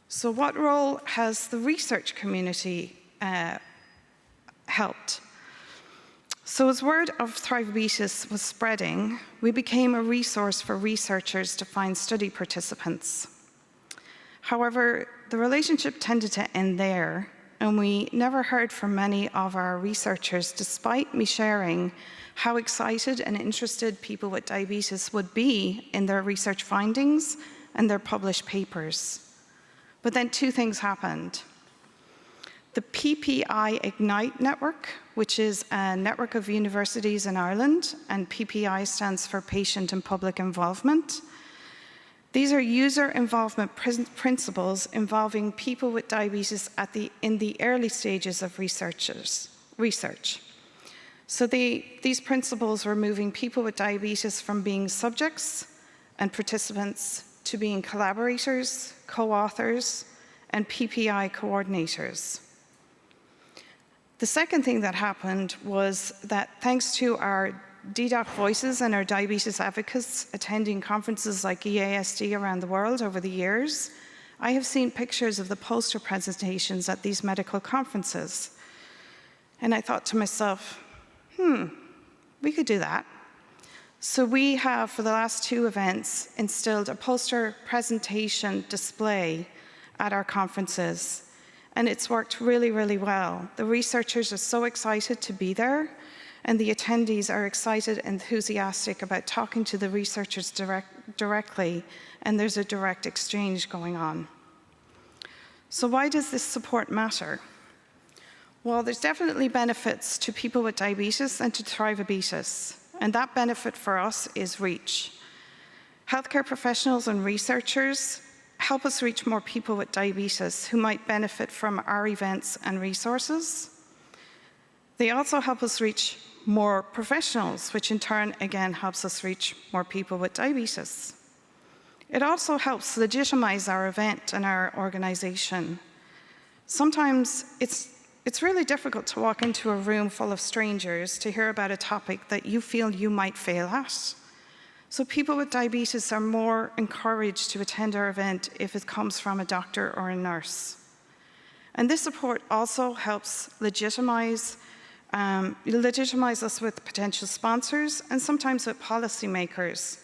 So what role has the research community helped? So as word of Thrive-Obesis was spreading, we became a resource for researchers to find study participants. However, the relationship tended to end there, and we never heard from many of our researchers, despite me sharing how excited and interested people with diabetes would be in their research findings and their published papers. But then 2 things happened. the PPI Ignite network, which is a network of universities in Ireland, and PPI stands for Patient and Public Involvement. These are user involvement principles involving people with diabetes in the early stages of research. So these principles were moving people with diabetes from being subjects and participants to being collaborators, co-authors, and PPI coordinators. The second thing that happened was that thanks to our dedoc voices and our diabetes advocates attending conferences like EASD around the world over the years, I have seen pictures of the poster presentations at these medical conferences. And I thought to myself, we could do that. So we have, for the last 2 events, instilled a poster presentation display at our conferences. And it's worked really, really well. The researchers are so excited to be there, and the attendees are excited and enthusiastic about talking to the researchers directly, and there's a direct exchange going on. So why does this support matter? Well, there's definitely benefits to people with diabetes and to thrive-a-beatus, and that benefit for us is reach. Healthcare professionals and researchers help us reach more people with diabetes who might benefit from our events and resources. They also help us reach more professionals, which in turn, again, helps us reach more people with diabetes. It also helps legitimize our event and our organization. Sometimes it's really difficult to walk into a room full of strangers to hear about a topic that you feel you might fail at. So people with diabetes are more encouraged to attend our event if it comes from a doctor or a nurse. And this support also helps legitimize us with potential sponsors and sometimes with policymakers.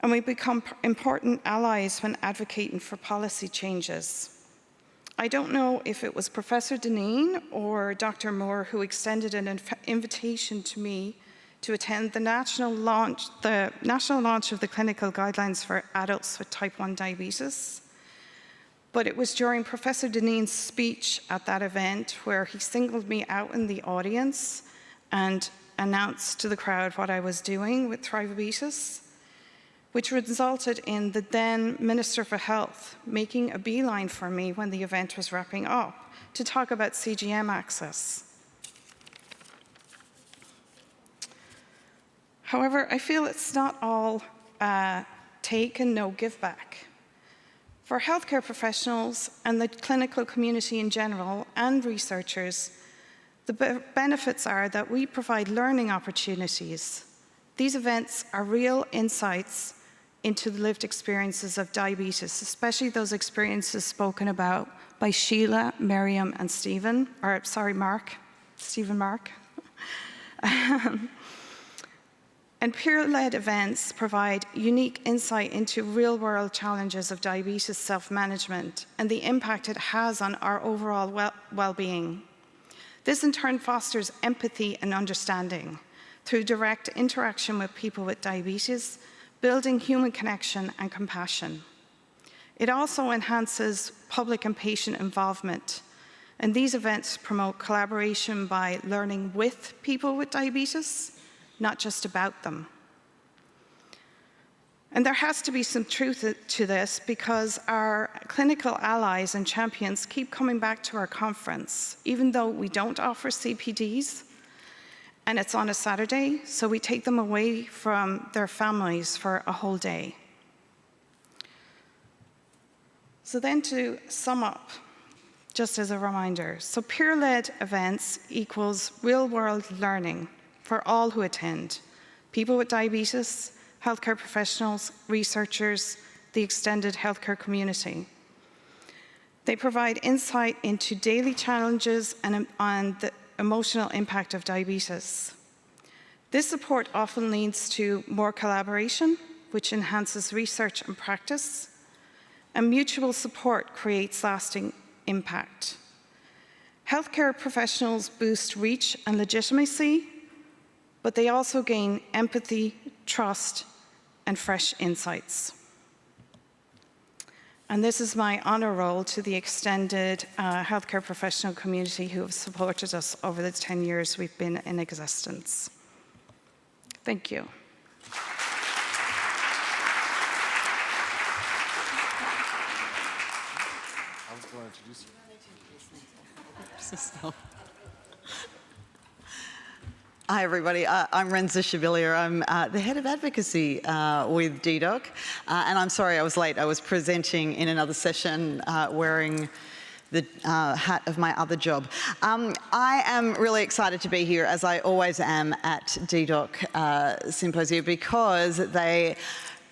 And we become important allies when advocating for policy changes. I don't know if it was Professor Deneen or Dr. Moore who extended an invitation to me to attend the national launch of the clinical guidelines for adults with type 1 diabetes. But it was during Professor Deneen's speech at that event where he singled me out in the audience and announced to the crowd what I was doing with thrive-a-beatus, which resulted in the then Minister for Health making a beeline for me when the event was wrapping up to talk about CGM access. However, I feel it's not all take and no give back. For healthcare professionals and the clinical community in general and researchers, the benefits are that we provide learning opportunities. These events are real insights into the lived experiences of diabetes, especially those experiences spoken about by Sheila, Miriam, and Mark. And peer-led events provide unique insight into real-world challenges of diabetes self-management and the impact it has on our overall well-being. This in turn fosters empathy and understanding through direct interaction with people with diabetes, building human connection and compassion. It also enhances public and patient involvement, and these events promote collaboration by learning with people with diabetes, not just about them. And there has to be some truth to this because our clinical allies and champions keep coming back to our conference, even though we don't offer CPDs, and it's on a Saturday, so we take them away from their families for a whole day. So then to sum up, just as a reminder, so peer-led events equals real-world learning for all who attend, people with diabetes, healthcare professionals, researchers, the extended healthcare community. They provide insight into daily challenges and on the emotional impact of diabetes. This support often leads to more collaboration, which enhances research and practice, and mutual support creates lasting impact. Healthcare professionals boost reach and legitimacy, but they also gain empathy, trust, and fresh insights. And this is my honour roll to the extended healthcare professional community who have supported us over the 10 years we've been in existence. Thank you. I was going to introduce you. Hi, everybody. I'm Renza Shabilia. I'm the head of advocacy with dedoc. And I'm sorry I was late. I was presenting in another session wearing the hat of my other job. I am really excited to be here, as I always am at dedoc Symposia, because they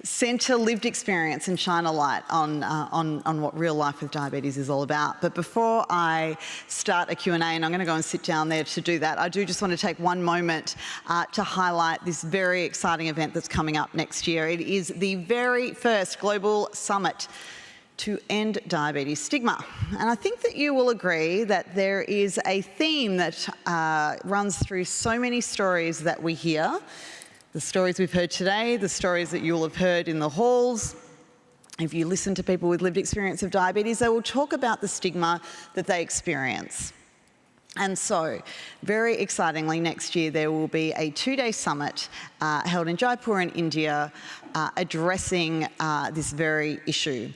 centre lived experience and shine a light on what real life with diabetes is all about. But before I start a Q&A, and I'm going to go and sit down there to do that, I do just want to take one moment to highlight this very exciting event that's coming up next year. It is the very first global summit to end diabetes stigma. And I think that you will agree that there is a theme that runs through so many stories that we hear. The stories we've heard today, the stories that you'll have heard in the halls. If you listen to people with lived experience of diabetes, they will talk about the stigma that they experience. And so, very excitingly, next year there will be a 2-day summit held in Jaipur in India addressing this very issue.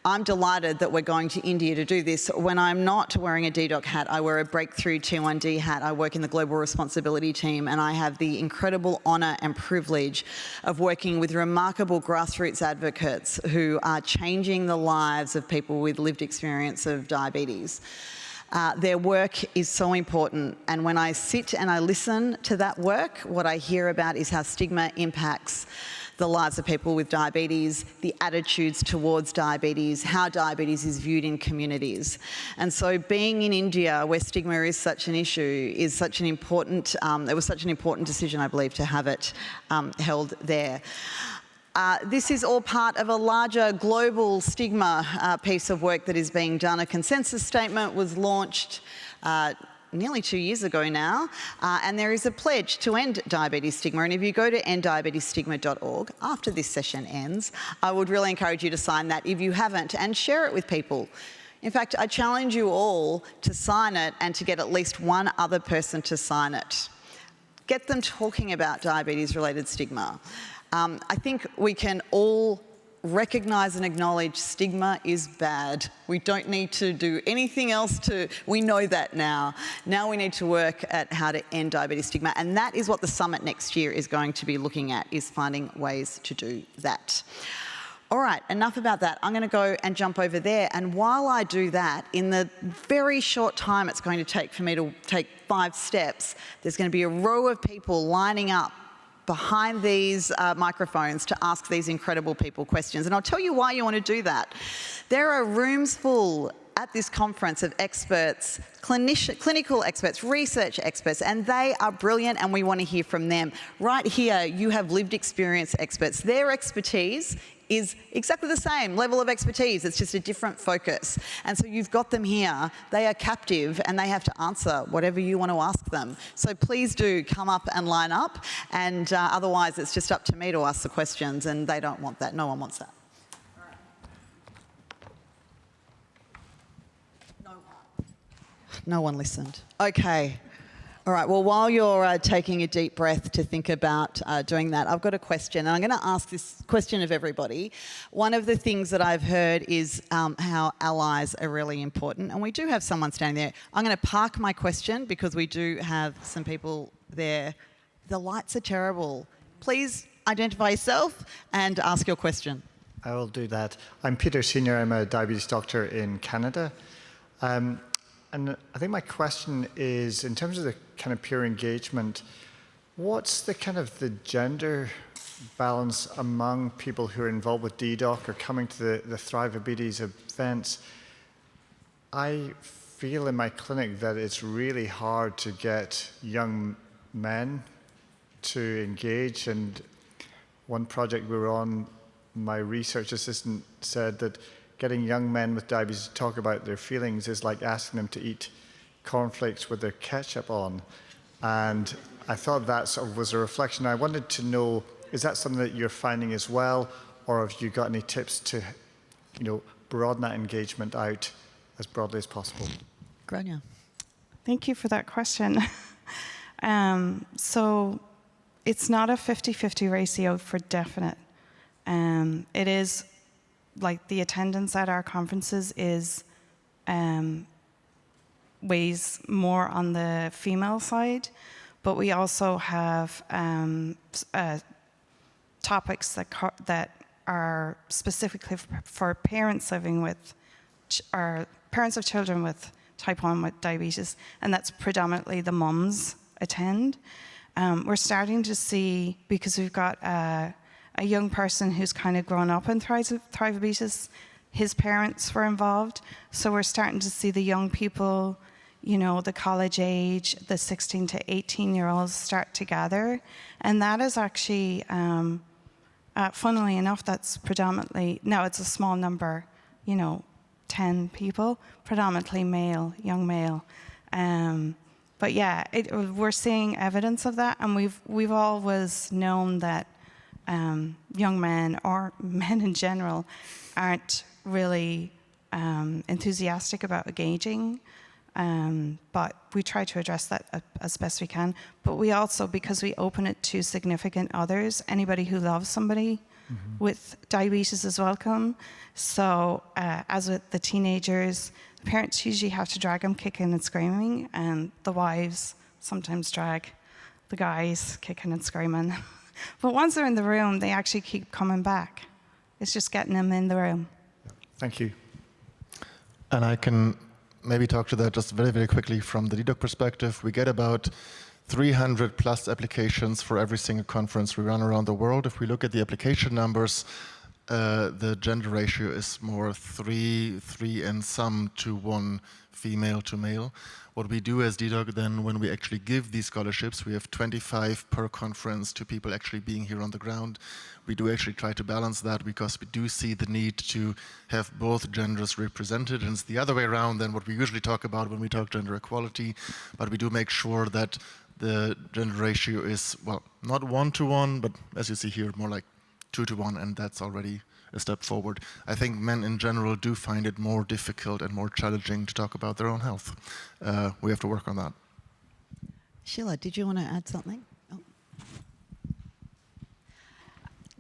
I'm delighted that we're going to India to do this. When I'm not wearing a dedoc hat, I wear a breakthrough T1D hat. I work in the global responsibility team, and I have the incredible honour and privilege of working with remarkable grassroots advocates who are changing the lives of people with lived experience of diabetes. Their work is so important, and when I sit and I listen to that work, what I hear about is how stigma impacts the lives of people with diabetes, the attitudes towards diabetes, how diabetes is viewed in communities. And so being in India, where stigma is such an issue, is such an important, it was such an important decision, I believe, to have it held there. This is all part of a larger global stigma piece of work that is being done. A consensus statement was launched nearly 2 years ago now, and there is a pledge to end diabetes stigma. And if you go to enddiabetesstigma.org, after this session ends, I would really encourage you to sign that if you haven't, and share it with people. In fact, I challenge you all to sign it and to get at least one other person to sign it. Get them talking about diabetes-related stigma. I think we can all recognise and acknowledge stigma is bad. We don't need to do anything else we know that now. Now we need to work at how to end diabetes stigma, and that is what the summit next year is going to be looking at, is finding ways to do that. All right, enough about that. I'm going to go and jump over there, and while I do that, in the very short time it's going to take for me to take 5 steps, there's going to be a row of people lining up behind these microphones to ask these incredible people questions. And I'll tell you why you want to do that. There are rooms full at this conference of experts, clinical experts, research experts, and they are brilliant and we want to hear from them. Right here, you have lived experience experts. Their expertise is exactly the same level of expertise, it's just a different focus. And so you've got them here, they are captive and they have to answer whatever you want to ask them. So please do come up and line up, and otherwise it's just up to me to ask the questions, and they don't want that, no one wants that. No one listened. Okay. All right, well, while you're taking a deep breath to think about doing that, I've got a question, and I'm going to ask this question of everybody. One of the things that I've heard is how allies are really important, and we do have someone standing there. I'm going to park my question because we do have some people there. The lights are terrible. Please identify yourself and ask your question. I will do that. I'm Peter Senior. I'm a diabetes doctor in Canada. And I think my question is, in terms of the kind of peer engagement, what's the kind of the gender balance among people who are involved with dedoc or coming to the Thrive Diabetes events? I feel in my clinic that it's really hard to get young men to engage. And one project we were on, my research assistant said that getting young men with diabetes to talk about their feelings is like asking them to eat cornflakes with their ketchup on. And I thought that sort of was a reflection. I wanted to know, is that something that you're finding as well, or have you got any tips to, broaden that engagement out as broadly as possible? Grania. Thank you for that question. So it's not a 50-50 ratio for definite. It is, like, the attendance at our conferences is weighs more on the female side, but we also have topics that are specifically for parents living with, or parents of children with type 1 with diabetes, and that's predominantly the mums attend. We're starting to see, because we've got a young person who's kind of grown up in Thrivabetes, his parents were involved, so we're starting to see the young people, you know, the college age, the 16 to 18-year-olds start to gather, and that is actually, funnily enough, that's predominantly, now it's a small number, you know, 10 people, predominantly male, young male. But yeah, we're seeing evidence of that, and we've always known that young men, or men in general, aren't really enthusiastic about engaging, but we try to address that as best we can. But we also, because we open it to significant others, anybody who loves somebody with diabetes is welcome. So as with the teenagers, the parents usually have to drag them kicking and screaming, and the wives sometimes drag the guys kicking and screaming. But once they're in the room, they actually keep coming back. It's just getting them in the room. Thank you. And I can maybe talk to that just very, very quickly from the dedoc perspective. We get about 300 plus applications for every single conference we run around the world. If we look at the application numbers, the gender ratio is more 3 and some to 1 female to male. What we do as dedoc then, when we actually give these scholarships, we have 25 per conference to people actually being here on the ground. We do actually try to balance that, because we do see the need to have both genders represented, and it's the other way around than what we usually talk about when we talk gender equality, but we do make sure that the gender ratio is, well, not 1 to 1, but as you see here, more like 2 to 1, and that's already a step forward. I think men in general do find it more difficult and more challenging to talk about their own health. We have to work on that. Sheila, did you want to add something? Oh.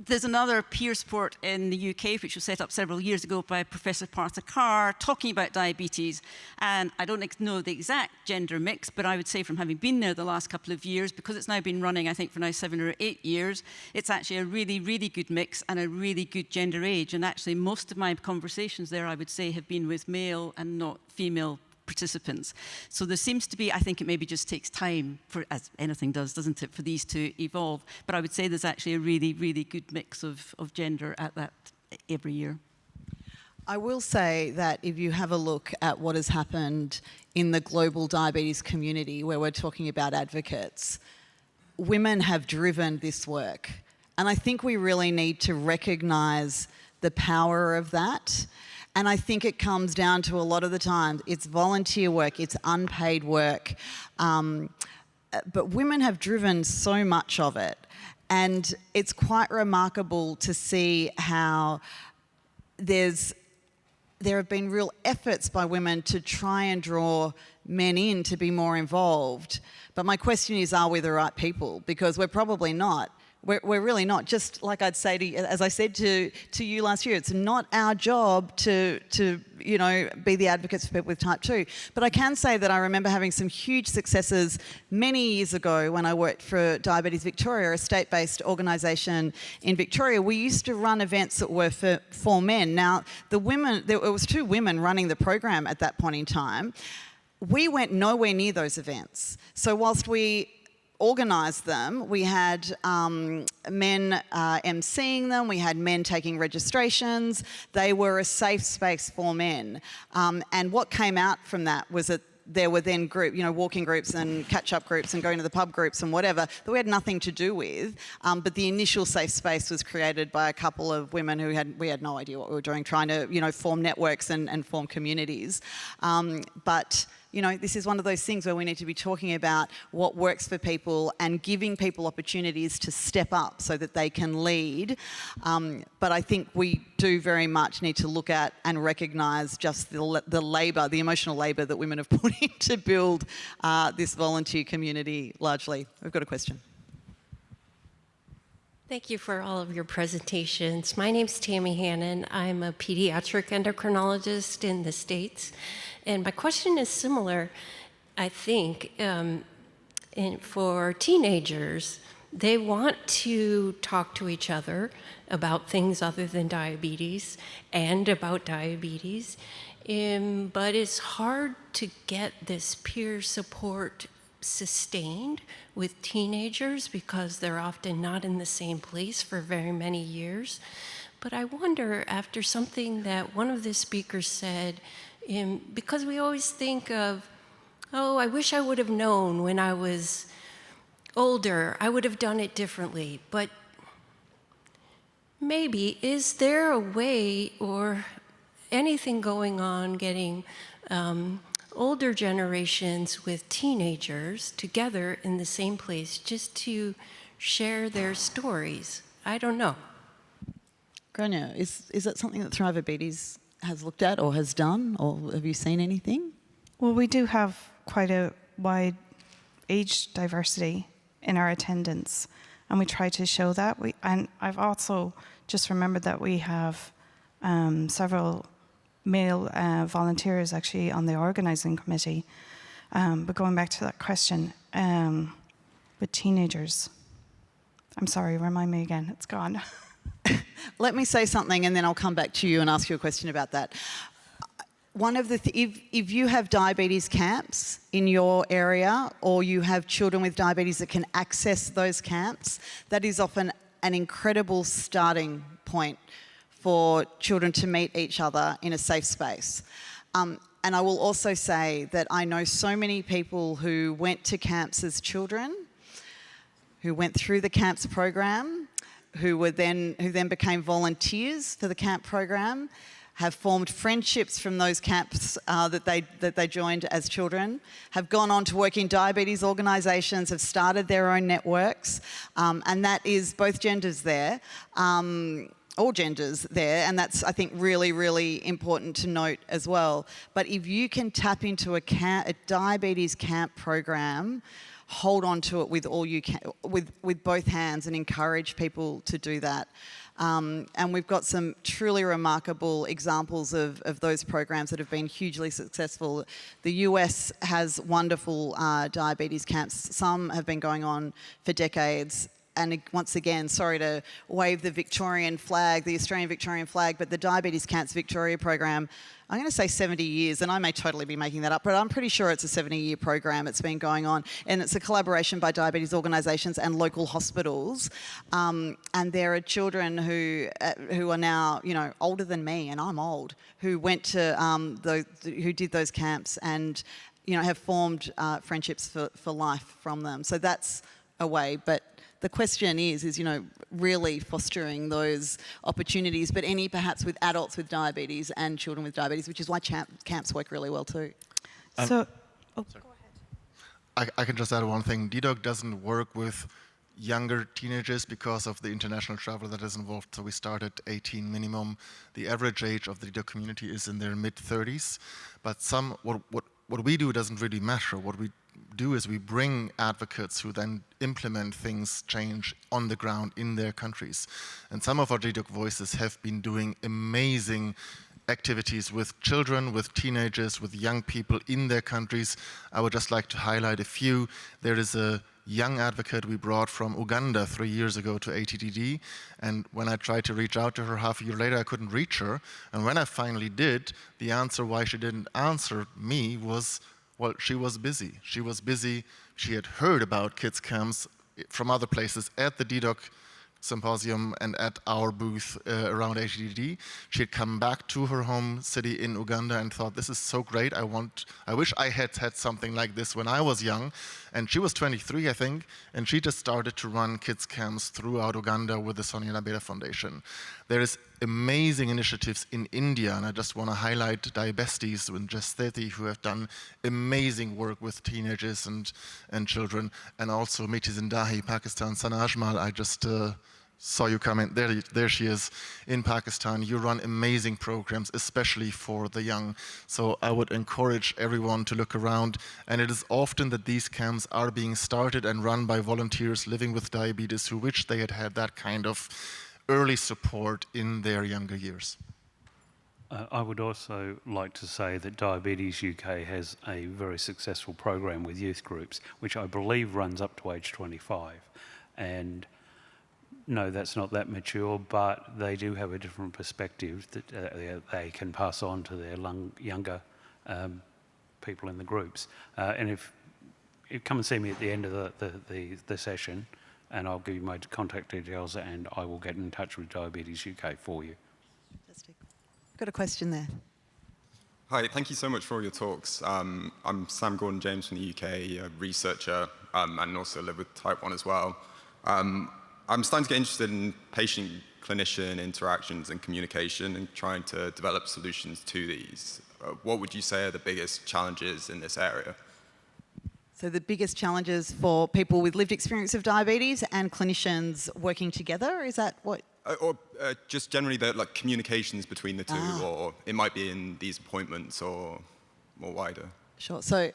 There's another peer sport in the UK, which was set up several years ago by Professor Partha Carr, talking about diabetes. And I don't know the exact gender mix, but I would say, from having been there the last couple of years, because it's now been running, I think, for now 7 or 8 years, it's actually a really, really good mix and a really good gender age. And actually, most of my conversations there, I would say, have been with male and not female participants. So there seems to be, I think it maybe just takes time, for, as anything does, doesn't it, for these to evolve. But I would say there's actually a really, really good mix of gender at that every year. I will say that if you have a look at what has happened in the global diabetes community, where we're talking about advocates, women have driven this work. And I think we really need to recognise the power of that. And I think it comes down to, a lot of the time, it's volunteer work, it's unpaid work. But women have driven so much of it. And it's quite remarkable to see how there have been real efforts by women to try and draw men in to be more involved. But my question is, are we the right people? Because we're probably not. We're really not. Just like I'd say to you, as I said to you last year, it's not our job to you know, be the advocates for people with type 2. But I can say that I remember having some huge successes many years ago when I worked for Diabetes Victoria, a state-based organisation in Victoria. We used to run events that were for men. Now, the women, it was 2 women running the program at that point in time. We went nowhere near those events. So whilst we organised them, we had men emceeing them, we had men taking registrations. They were a safe space for men. And what came out from that was that there were then walking groups and catch-up groups and going to the pub groups and whatever that we had nothing to do with. But the initial safe space was created by a couple of women who we had no idea what we were doing, trying to form networks and form communities. But this is one of those things where we need to be talking about what works for people and giving people opportunities to step up so that they can lead. But I think we do very much need to look at and recognise just the labour, the emotional labour that women have put in to build this volunteer community largely. We've got a question. Thank you for all of your presentations. My name's Tammy Hannon. I'm a pediatric endocrinologist in the States. And my question is similar, I think, for teenagers. They want to talk to each other about things other than diabetes and about diabetes, but it's hard to get this peer support sustained with teenagers because they're often not in the same place for very many years. But I wonder, after something that one of the speakers said, because we always think of, oh, I wish I would have known when I was older, I would have done it differently. But maybe, is there a way or anything going on getting older generations with teenagers together in the same place just to share their stories? I don't know. Grania, is that something that Thrive-Diabetes has looked at or has done, or have you seen anything? Well, we do have quite a wide age diversity in our attendance, and we try to show that. And I've also just remembered that we have several male volunteers actually on the organising committee. But going back to that question, with teenagers, I'm sorry, remind me again, it's gone. Let me say something and then I'll come back to you and ask you a question about that. One of the if you have diabetes camps in your area, or you have children with diabetes that can access those camps, that is often an incredible starting point for children to meet each other in a safe space. And I will also say that I know so many people who went to camps as children, who went through the camps program, who then became volunteers for the camp program, have formed friendships from those camps that they joined as children, have gone on to work in diabetes organisations, have started their own networks, and that is both genders there. All genders there, and that's, I think, really, really important to note as well. But if you can tap into a diabetes camp program, hold on to it with all you can, with both hands, and encourage people to do that. And we've got some truly remarkable examples of those programs that have been hugely successful. The US has wonderful diabetes camps. Some have been going on for decades. And once again, sorry to wave the Victorian flag, the Australian Victorian flag, but the Diabetes Camps Victoria program, I'm going to say 70 years, and I may totally be making that up, but I'm pretty sure it's a 70-year program. It's been going on, and it's a collaboration by diabetes organisations and local hospitals. And there are children who are now, older than me, and I'm old, who went to who did those camps, and have formed friendships for life from them. So that's a way, but the question is really fostering those opportunities, but perhaps with adults with diabetes and children with diabetes, which is why camps work really well too. Go ahead. I can just add one thing. dedoc doesn't work with younger teenagers because of the international travel that is involved. So we start at 18 minimum. The average age of the dedoc community is in their mid-30s. But what we do doesn't really matter. What we do is we bring advocates who then implement things, change on the ground in their countries. And some of our dedoc voices have been doing amazing activities with children, with teenagers, with young people in their countries. I would just like to highlight a few. There is a young advocate we brought from Uganda 3 years ago to ATTD, and when I tried to reach out to her half a year later, I couldn't reach her. And when I finally did, the answer why she didn't answer me was, well, she was busy. She was busy. She had heard about kids camps from other places at the dedoc Symposium and at our booth around ATTD. She had come back to her home city in Uganda and thought, this is so great. I wish I had had something like this when I was young. And she was 23, I think, and she just started to run kids camps throughout Uganda with the Sonia Labeda Foundation. There is amazing initiatives in India, and I just want to highlight Diabestes and Jesteti, who have done amazing work with teenagers and children, and also Miti Zindahi, Pakistan, Sana Ajmal, I just saw you come in. There she is in Pakistan. You run amazing programs, especially for the young. So I would encourage everyone to look around. And it is often that these camps are being started and run by volunteers living with diabetes who wish they had had that kind of early support in their younger years. I would also like to say that Diabetes UK has a very successful program with youth groups, which I believe runs up to age 25. And no, that's not that mature, but they do have a different perspective that they can pass on to their younger people in the groups. And if you come and see me at the end of the session, and I'll give you my contact details, and I will get in touch with Diabetes UK for you. Fantastic. Got a question there. Hi, thank you so much for all your talks. I'm Sam Gordon-James from the UK, a researcher, and also live with type 1 as well. I'm starting to get interested in patient-clinician interactions and communication and trying to develop solutions to these. What would you say are the biggest challenges in this area? So the biggest challenges for people with lived experience of diabetes and clinicians working together, is that what? Or just generally the communications between the two, or it might be in these appointments or more wider. Sure. So,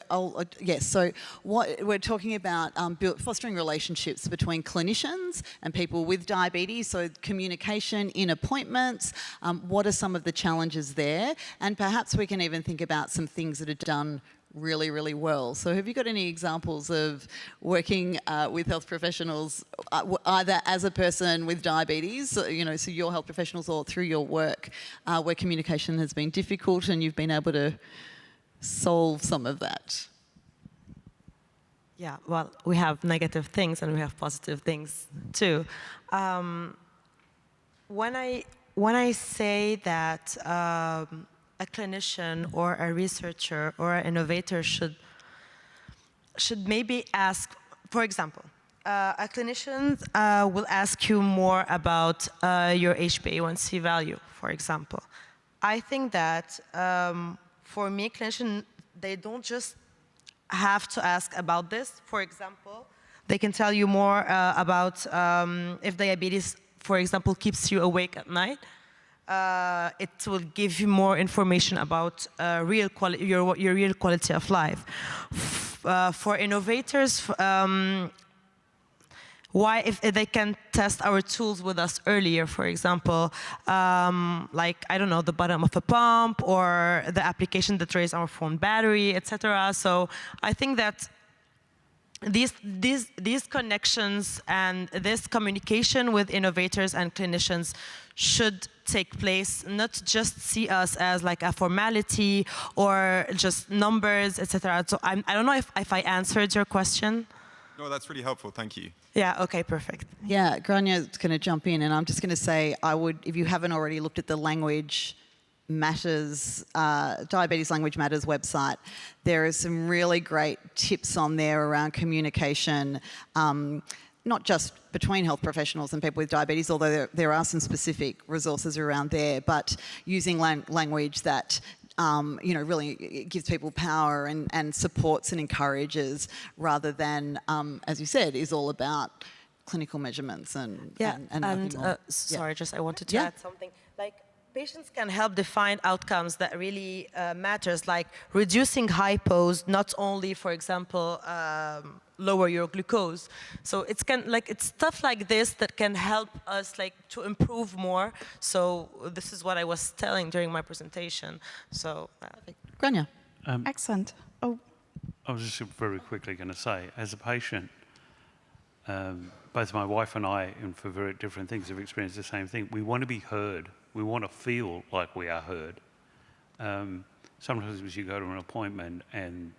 so what we're talking about fostering relationships between clinicians and people with diabetes, so communication in appointments, what are some of the challenges there? And perhaps we can even think about some things that are done really, really well. So have you got any examples of working with health professionals, either as a person with diabetes, so your health professionals, or through your work, where communication has been difficult and you've been able to solve some of that? Yeah, well, we have negative things and we have positive things too. When I say that a clinician or a researcher or an innovator should maybe ask, for example, a clinician will ask you more about your HbA1c value, for example. I think that for me, clinicians, they don't just have to ask about this. For example, they can tell you more about if diabetes, for example, keeps you awake at night. It will give you more information about your real quality of life. For innovators, why, if they can test our tools with us earlier, for example, like, I don't know, the bottom of a pump or the application that raise our phone battery, etc. So I think that these connections and this communication with innovators and clinicians should take place, not just see us as like a formality or just numbers, etc. So I don't know if I answered your question. No, that's really helpful. Thank you. Yeah, okay, perfect. Yeah, Granya's going to jump in, and I'm just going to say, if you haven't already looked at the Language Matters, Diabetes Language Matters website, there are some really great tips on there around communication, not just between health professionals and people with diabetes, although there are some specific resources around there, but using language that really gives people power and supports and encourages, rather than, as you said, is all about clinical measurements and nothing more. Sorry, I wanted to add something. Like, patients can help define outcomes that really matters, like reducing hypos, not only, for example, lower your glucose. So it's stuff like this that can help us to improve more. So this is what I was telling during my presentation. So, Grania. Excellent. Oh, I was just very quickly going to say, as a patient, both my wife and I, and for very different things, have experienced the same thing. We want to be heard. We want to feel like we are heard. Sometimes you go to an appointment and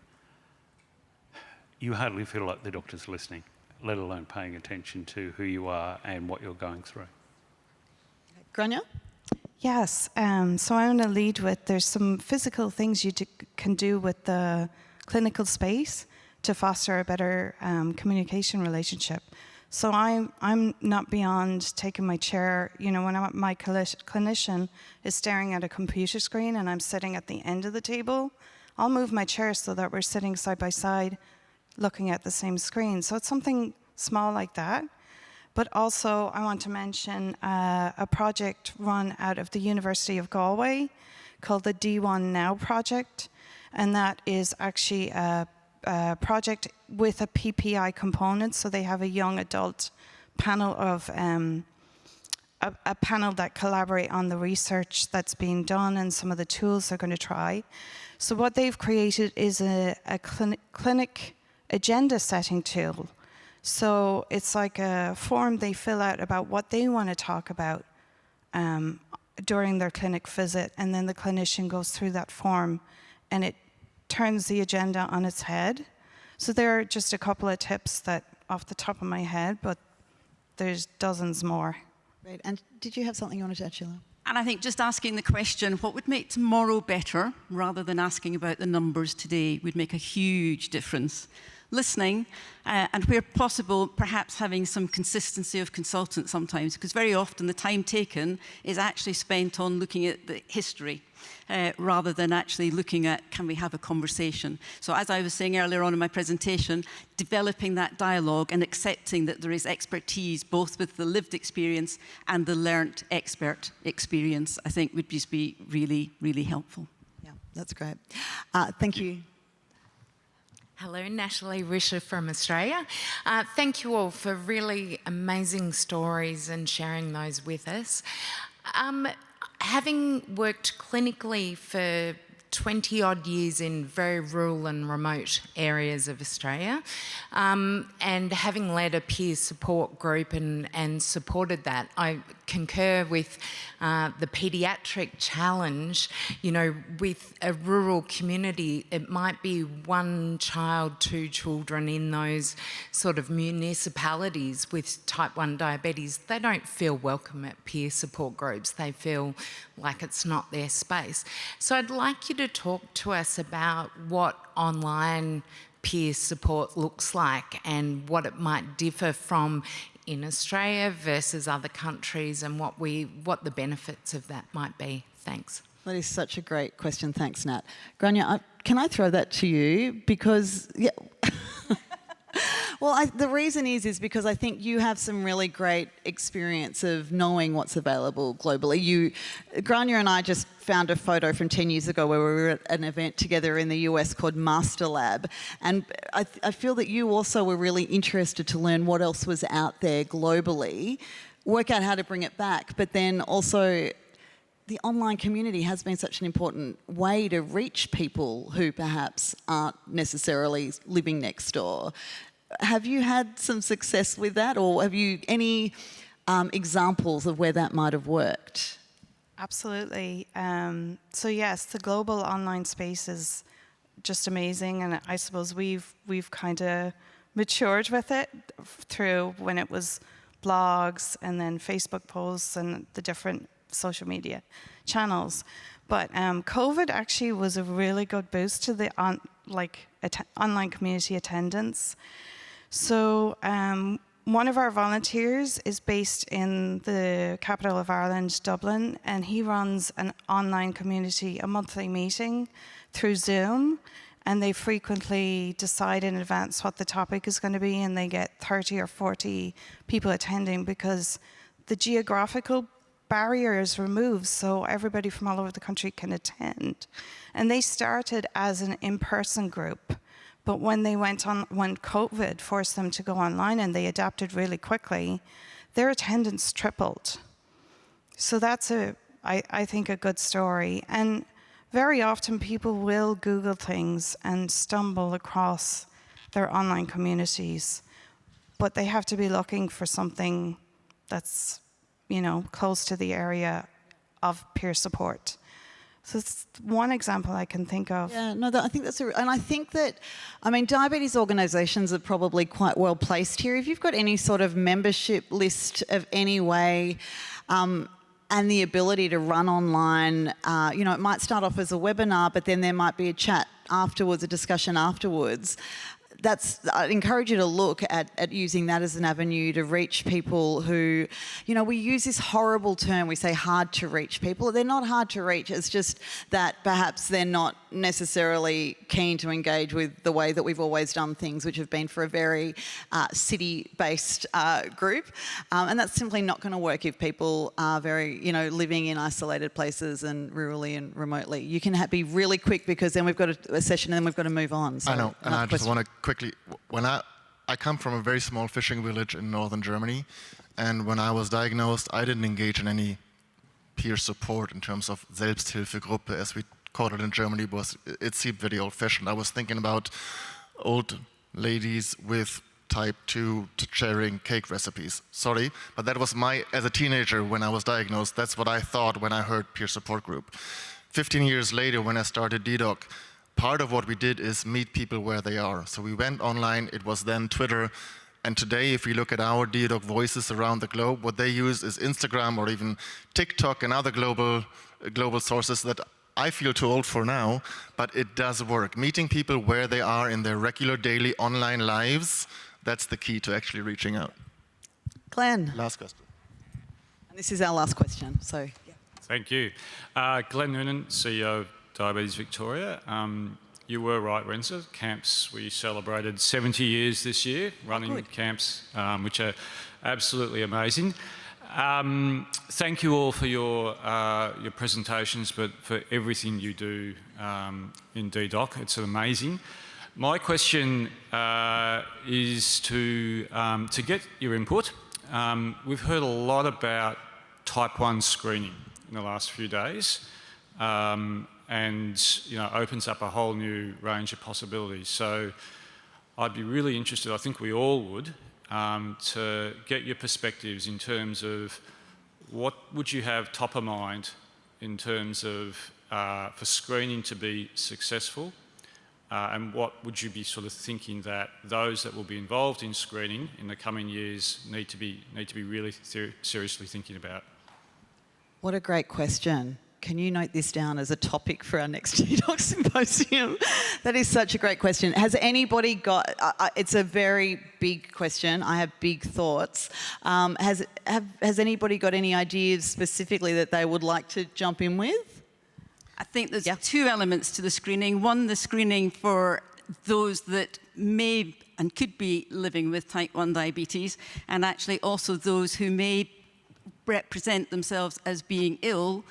you hardly feel like the doctor's listening, let alone paying attention to who you are and what you're going through. Grania? yes. So I want to lead with, there's some physical things you can do with the clinical space to foster a better communication relationship. So I'm not beyond taking my chair, you know, when my clinician is staring at a computer screen and I'm sitting at the end of the table, I'll move my chair so that we're sitting side by side looking at the same screen. So it's something small like that. But also I want to mention a project run out of the University of Galway called the D1 Now project. And that is actually a project with a PPI component, so they have a young adult panel of a panel that collaborate on the research that's being done and some of the tools they're going to try. So what they've created is a clinic agenda setting tool. So it's like a form they fill out about what they want to talk about during their clinic visit, and then the clinician goes through that form and it turns the agenda on its head. So there are just a couple of tips that off the top of my head, but there's dozens more. Great. And did you have something you wanted to add, Sheila? And I think just asking the question, what would make tomorrow better, rather than asking about the numbers today, would make a huge difference. Listening, and where possible, perhaps having some consistency of consultants sometimes, because very often the time taken is actually spent on looking at the history, rather than actually looking at, can we have a conversation? So as I was saying earlier on in my presentation, developing that dialogue and accepting that there is expertise, both with the lived experience and the learnt expert experience, I think would just be really, really helpful. Yeah, that's great. Thank you. Hello, Natalie Risher from Australia. Thank you all for really amazing stories and sharing those with us. Having worked clinically for 20 odd years in very rural and remote areas of Australia, and having led a peer support group and supported that, I concur with the paediatric challenge. You know, with a rural community, it might be one child, two children in those sort of municipalities with type 1 diabetes. They don't feel welcome at peer support groups. They feel like it's not their space. So I'd like you to talk to us about what online peer support looks like and what it might differ from in Australia versus other countries, and what the benefits of that might be. Thanks. That is such a great question. Thanks, Nat. Grania, can I throw that to you? Because, yeah. Well, the reason is because I think you have some really great experience of knowing what's available globally. Grania and I just found a photo from 10 years ago where we were at an event together in the US called Master Lab. And I feel that you also were really interested to learn what else was out there globally, work out how to bring it back, but then also the online community has been such an important way to reach people who perhaps aren't necessarily living next door. Have you had some success with that, or have you any examples of where that might have worked? Absolutely. So yes, the global online space is just amazing, and I suppose we've kind of matured with it through when it was blogs and then Facebook posts and the different social media channels. But COVID actually was a really good boost to the online community attendance. So one of our volunteers is based in the capital of Ireland, Dublin, and he runs an online community, a monthly meeting through Zoom, and they frequently decide in advance what the topic is going to be, and they get 30 or 40 people attending because the geographical barrier is removed, so everybody from all over the country can attend. And they started as an in-person group, but when COVID forced them to go online and they adapted really quickly, their attendance tripled. So that's I think a good story. And very often people will Google things and stumble across their online communities, but they have to be looking for something that's, you know, close to the area of peer support. So it's one example I can think of. Yeah, no, I think that's and I think that, I mean, diabetes organisations are probably quite well placed here. If you've got any sort of membership list of any way, and the ability to run online, you know, it might start off as a webinar, but then there might be a chat afterwards, a discussion afterwards. I'd encourage you to look at using that as an avenue to reach people who, you know, we use this horrible term, we say hard to reach people. They're not hard to reach, it's just that perhaps they're not necessarily keen to engage with the way that we've always done things, which have been for a very city-based group. And that's simply not going to work if people are very, you know, living in isolated places and rurally and remotely. You can be really quick because then we've got a session and then we've got to move on. So I know, and I just want to quickly, when I come from a very small fishing village in northern Germany, and when I was diagnosed, I didn't engage in any peer support in terms of Selbsthilfegruppe, as we called it in Germany, because it seemed very old-fashioned. I was thinking about old ladies with type 2 sharing cake recipes. Sorry, but that was as a teenager when I was diagnosed, that's what I thought when I heard peer support group. 15 years later, when I started dedoc, part of what we did is meet people where they are. So we went online, it was then Twitter, and today if we look at our dedoc voices around the globe, what they use is Instagram or even TikTok and other global sources that I feel too old for now, but it does work. Meeting people where they are in their regular daily online lives, that's the key to actually reaching out. Glenn. Last question. And this is our last question, so. Yeah. Thank you. Glenn Noonan, CEO of Diabetes Victoria. You were right, Renza. Camps, we celebrated 70 years this year, running camps, which are absolutely amazing. Thank you all for your presentations, but for everything you do in dedoc. It's amazing. My question is to get your input. We've heard a lot about type 1 screening in the last few days, and you know, opens up a whole new range of possibilities. So I'd be really interested, I think we all would, to get your perspectives in terms of what would you have top of mind in terms of for screening to be successful, and what would you be sort of thinking that those that will be involved in screening in the coming years need to be really seriously thinking about? What a great question. Can you note this down as a topic for our next dedoc symposium? That is such a great question. Has anybody got, it's a very big question. I have big thoughts. Has anybody got any ideas specifically that they would like to jump in with? I think there's two elements to the screening. One, the screening for those that may and could be living with type 1 diabetes, and actually also those who may represent themselves as being ill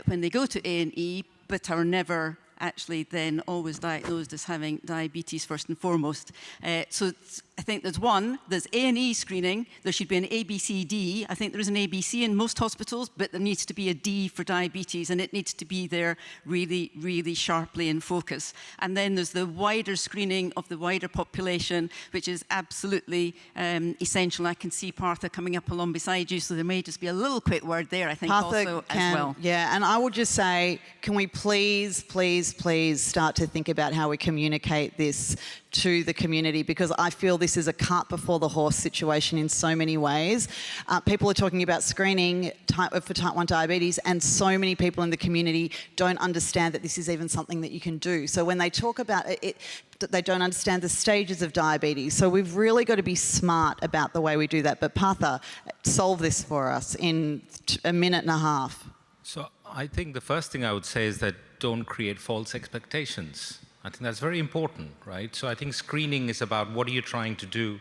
when they go to A&E, but are never actually then always diagnosed as having diabetes first and foremost. So I think there's A&E screening, there should be an ABCD. I think there is an ABC in most hospitals, but there needs to be a D for diabetes, and it needs to be there really, really sharply in focus. And then there's the wider screening of the wider population, which is absolutely essential. I can see Partha coming up along beside you, so there may just be a little quick word there, I think, Partha also as well. Yeah, and I would just say, can we please start to think about how we communicate this to the community, because I feel this is a cart before the horse situation in so many ways. People are talking about screening for type 1 diabetes, and so many people in the community don't understand that this is even something that you can do. So when they talk about it, they don't understand the stages of diabetes. So we've really got to be smart about the way we do that. But Partha, solve this for us in a minute and a half. So I think the first thing I would say is that don't create false expectations. I think that's very important, right? So I think screening is about what are you trying to do,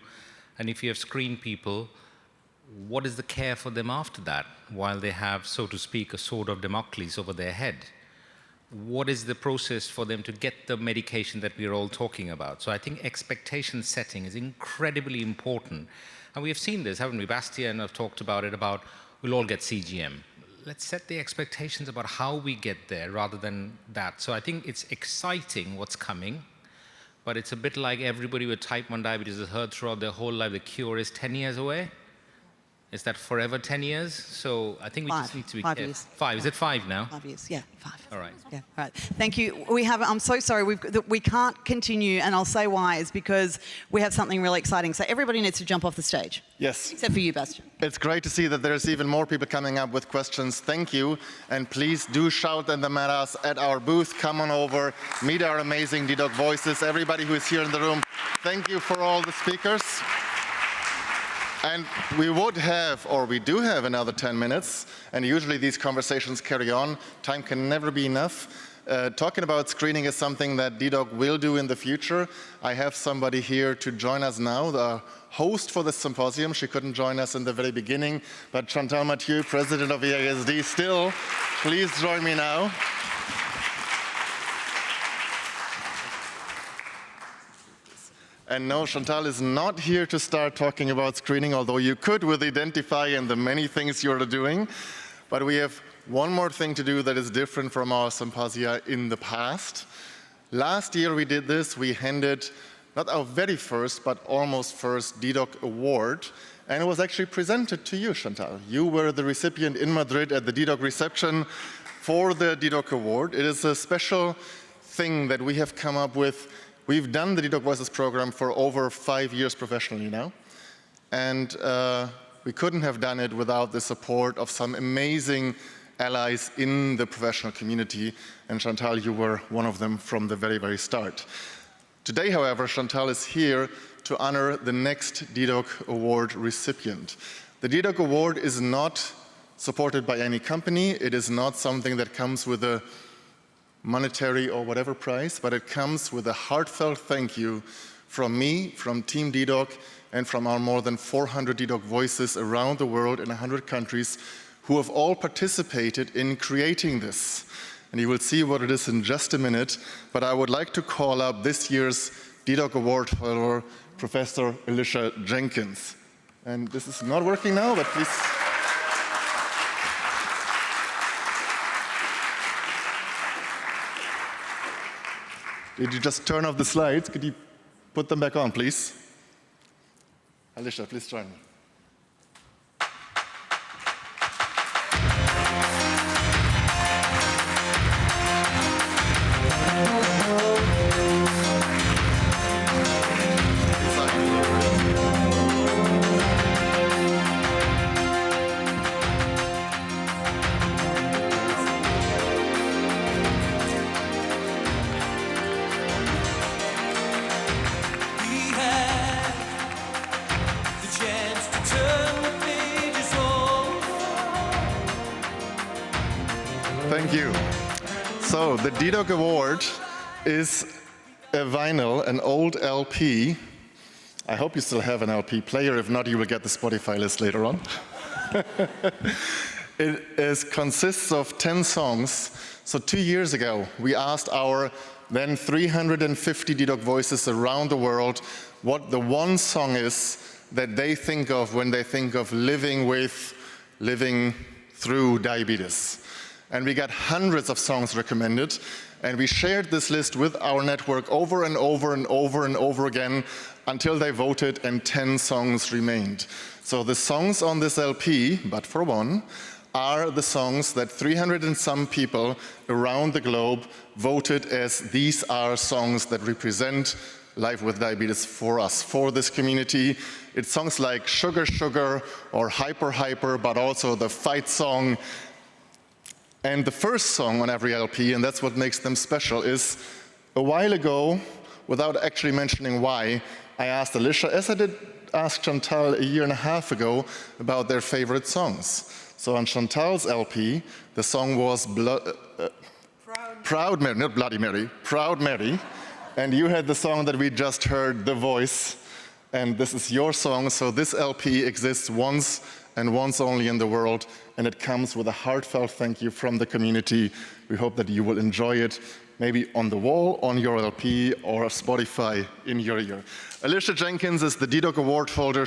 and if you have screened people, what is the care for them after that, while they have, so to speak, a sword of Damocles over their head? What is the process for them to get the medication that we're all talking about? So I think expectation setting is incredibly important. And we have seen this, haven't we? Bastia and I've talked about it, about we'll all get CGM. Let's set the expectations about how we get there rather than that. So I think it's exciting what's coming, but it's a bit like everybody with type 1 diabetes has heard throughout their whole life the cure is 10 years away. Is that forever 10 years? So I think we just need to be 5 careful. years. 5, is it 5 now? 5 years, yeah, 5. All right. Yeah, all right. Thank you. I'm so sorry, we can't continue, and I'll say why, is because we have something really exciting. So everybody needs to jump off the stage. Yes. Except for you, Bastian. It's great to see that there's even more people coming up with questions. Thank you. And please do shout them at us at our booth. Come on over, meet our amazing dedoc voices. Everybody who is here in the room, thank you for all the speakers. And we would have, or we do have, another 10 minutes, and usually these conversations carry on. Time can never be enough. Talking about screening is something that dedoc will do in the future. I have somebody here to join us now, the host for the symposium. She couldn't join us in the very beginning, but Chantal Mathieu, president of EASD, still. Please join me now. And no, Chantal is not here to start talking about screening, although you could with Identify and the many things you're doing. But we have one more thing to do that is different from our symposia in the past. Last year we did this. We handed not our very first, but almost first dedoc award. And it was actually presented to you, Chantal. You were the recipient in Madrid at the dedoc reception for the dedoc award. It is a special thing that we have come up with. We've done the dedoc Voices program for over 5 years professionally now, and we couldn't have done it without the support of some amazing allies in the professional community, and Chantal, you were one of them from the very, very start. Today, however, Chantal is here to honor the next dedoc award recipient. The dedoc award is not supported by any company. It is not something that comes with a monetary or whatever price, but it comes with a heartfelt thank you from me, from Team dedoc, and from our more than 400 dedoc voices around the world in 100 countries who have all participated in creating this. And you will see what it is in just a minute, but I would like to call up this year's dedoc award for Professor Alicia Jenkins. And this is not working now, but please. Did you just turn off the slides? Could you put them back on, please? Alicia, please join me. Thank you. So the dedoc award is a vinyl, an old LP. I hope you still have an LP player. If not, you will get the Spotify list later on. It consists of 10 songs. So 2 years ago, we asked our then 350 dedoc voices around the world what the one song is that they think of when they think of living through diabetes. And we got hundreds of songs recommended, and we shared this list with our network over and over and over and over again until they voted and 10 songs remained. So the songs on this LP, but for one, are the songs that 300 and some people around the globe voted as these are songs that represent life with diabetes for us, for this community. It's songs like Sugar Sugar or Hyper Hyper, but also the fight song. And the first song on every LP, and that's what makes them special, is a while ago, without actually mentioning why, I asked Alicia, as I did ask Chantal a year and a half ago, about their favorite songs. So on Chantal's LP, the song was Proud Mary, not Bloody Mary, Proud Mary. And you had the song that we just heard, The Voice. And this is your song, so this LP exists once and once only in the world, and it comes with a heartfelt thank you from the community. We hope that you will enjoy it, maybe on the wall, on your LP, or Spotify in your ear. Alicia Jenkins is the dedoc award holder.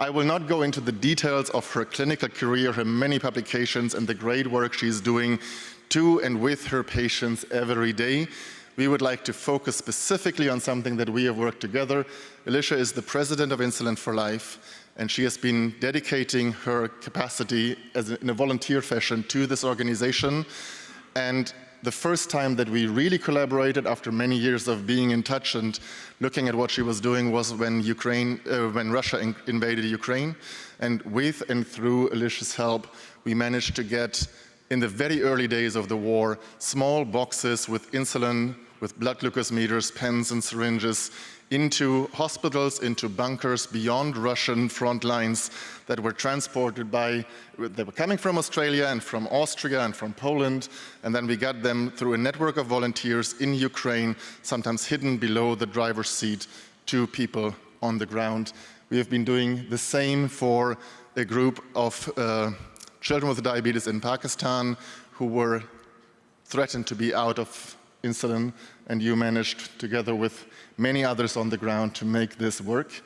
I will not go into the details of her clinical career, her many publications, and the great work she's doing to and with her patients every day. We would like to focus specifically on something that we have worked together. Alicia is the president of Insulin for Life, and she has been dedicating her capacity in a volunteer fashion to this organization. And the first time that we really collaborated after many years of being in touch and looking at what she was doing was when Russia invaded Ukraine. And with and through Alicia's help, we managed to get, in the very early days of the war, small boxes with insulin, with blood glucose meters, pens and syringes, into hospitals, into bunkers beyond Russian front lines that were transported they were coming from Australia and from Austria and from Poland, and then we got them through a network of volunteers in Ukraine, sometimes hidden below the driver's seat, to people on the ground. We have been doing the same for a group of children with diabetes in Pakistan who were threatened to be out of insulin, and you managed, together with many others on the ground, to make this work.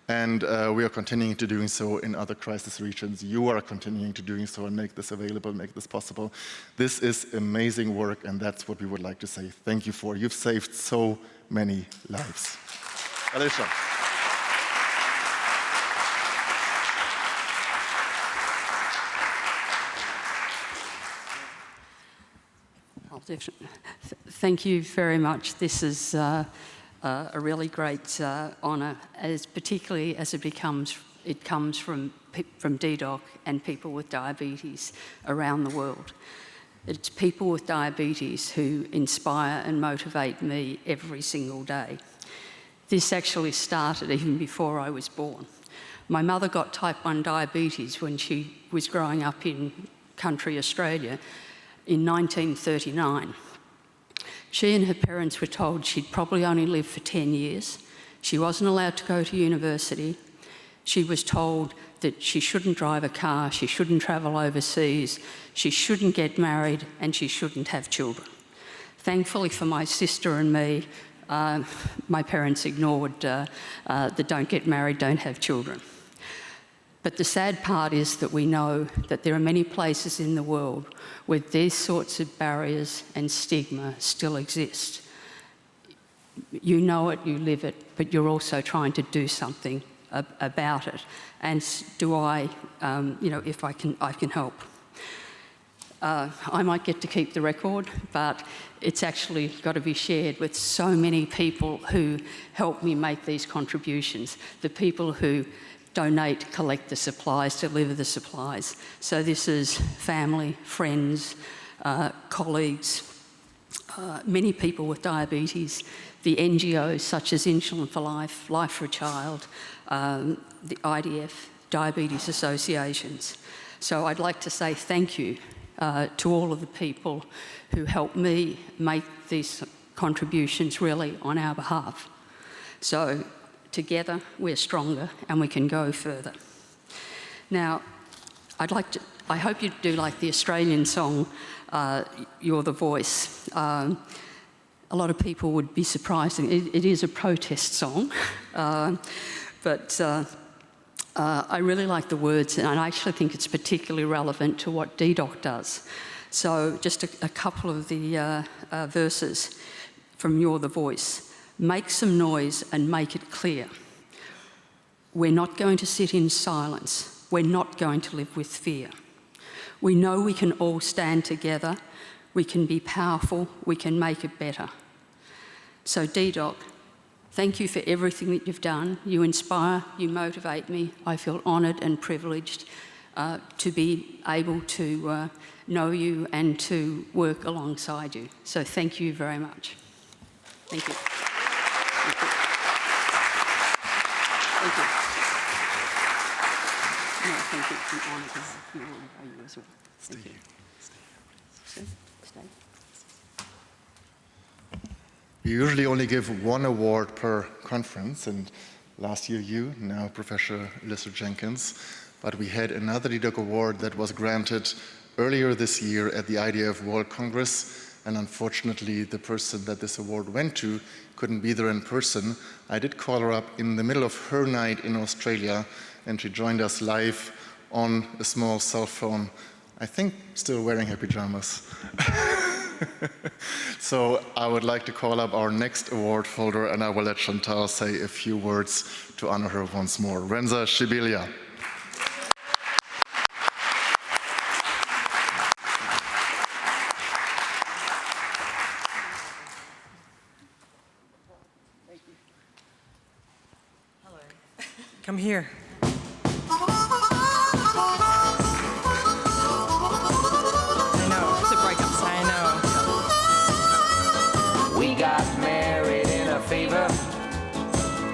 And we are continuing to doing so in other crisis regions. You are continuing to doing so and make this available, make this possible. This is amazing work, and that's what we would like to say thank you for. You've saved so many lives. Alicia. Thank you very much. This is a really great honour, particularly as it comes from dedoc and people with diabetes around the world. It's people with diabetes who inspire and motivate me every single day. This actually started even before I was born. My mother got type 1 diabetes when she was growing up in country Australia in 1939. She and her parents were told she'd probably only live for 10 years. She wasn't allowed to go to university. She was told that she shouldn't drive a car, she shouldn't travel overseas, she shouldn't get married, and she shouldn't have children. Thankfully for my sister and me, my parents ignored the don't get married, don't have children. But the sad part is that we know that there are many places in the world where these sorts of barriers and stigma still exist. You know it, you live it, but you're also trying to do something about it. And do I, if I can help. I might get to keep the record, but it's actually got to be shared with so many people who help me make these contributions. The people who donate, collect the supplies, deliver the supplies. So this is family, friends, colleagues, many people with diabetes, the NGOs such as Insulin for Life, Life for a Child, the IDF, diabetes associations. So I'd like to say thank you to all of the people who helped me make these contributions really on our behalf. So together we're stronger and we can go further. Now, I hope you do like the Australian song, You're the Voice. A lot of people would be surprised. It is a protest song, but I really like the words, and I actually think it's particularly relevant to what dedoc does. So just a couple of the verses from You're the Voice. Make some noise and make it clear. We're not going to sit in silence. We're not going to live with fear. We know we can all stand together. We can be powerful. We can make it better. So dedoc, thank you for everything that you've done. You inspire, you motivate me. I feel honoured and privileged to be able to know you and to work alongside you. So thank you very much. Thank you. Thank you. Thank you. No, thank you. I'm honoured to know you as well. Thank you. Stay. We usually only give one award per conference, and last year you, now Professor Alyssa Jenkins, but we had another dedoc award that was granted earlier this year at the IDF World Congress, and unfortunately the person that this award went to couldn't be there in person. I did call her up in the middle of her night in Australia, and she joined us live on a small cell phone, I think still wearing her pajamas. So I would like to call up our next award holder, and I will let Chantal say a few words to honor her once more. Renza Shibilia. Come here. I know. It's a breakup song. I know. We got married in a fever,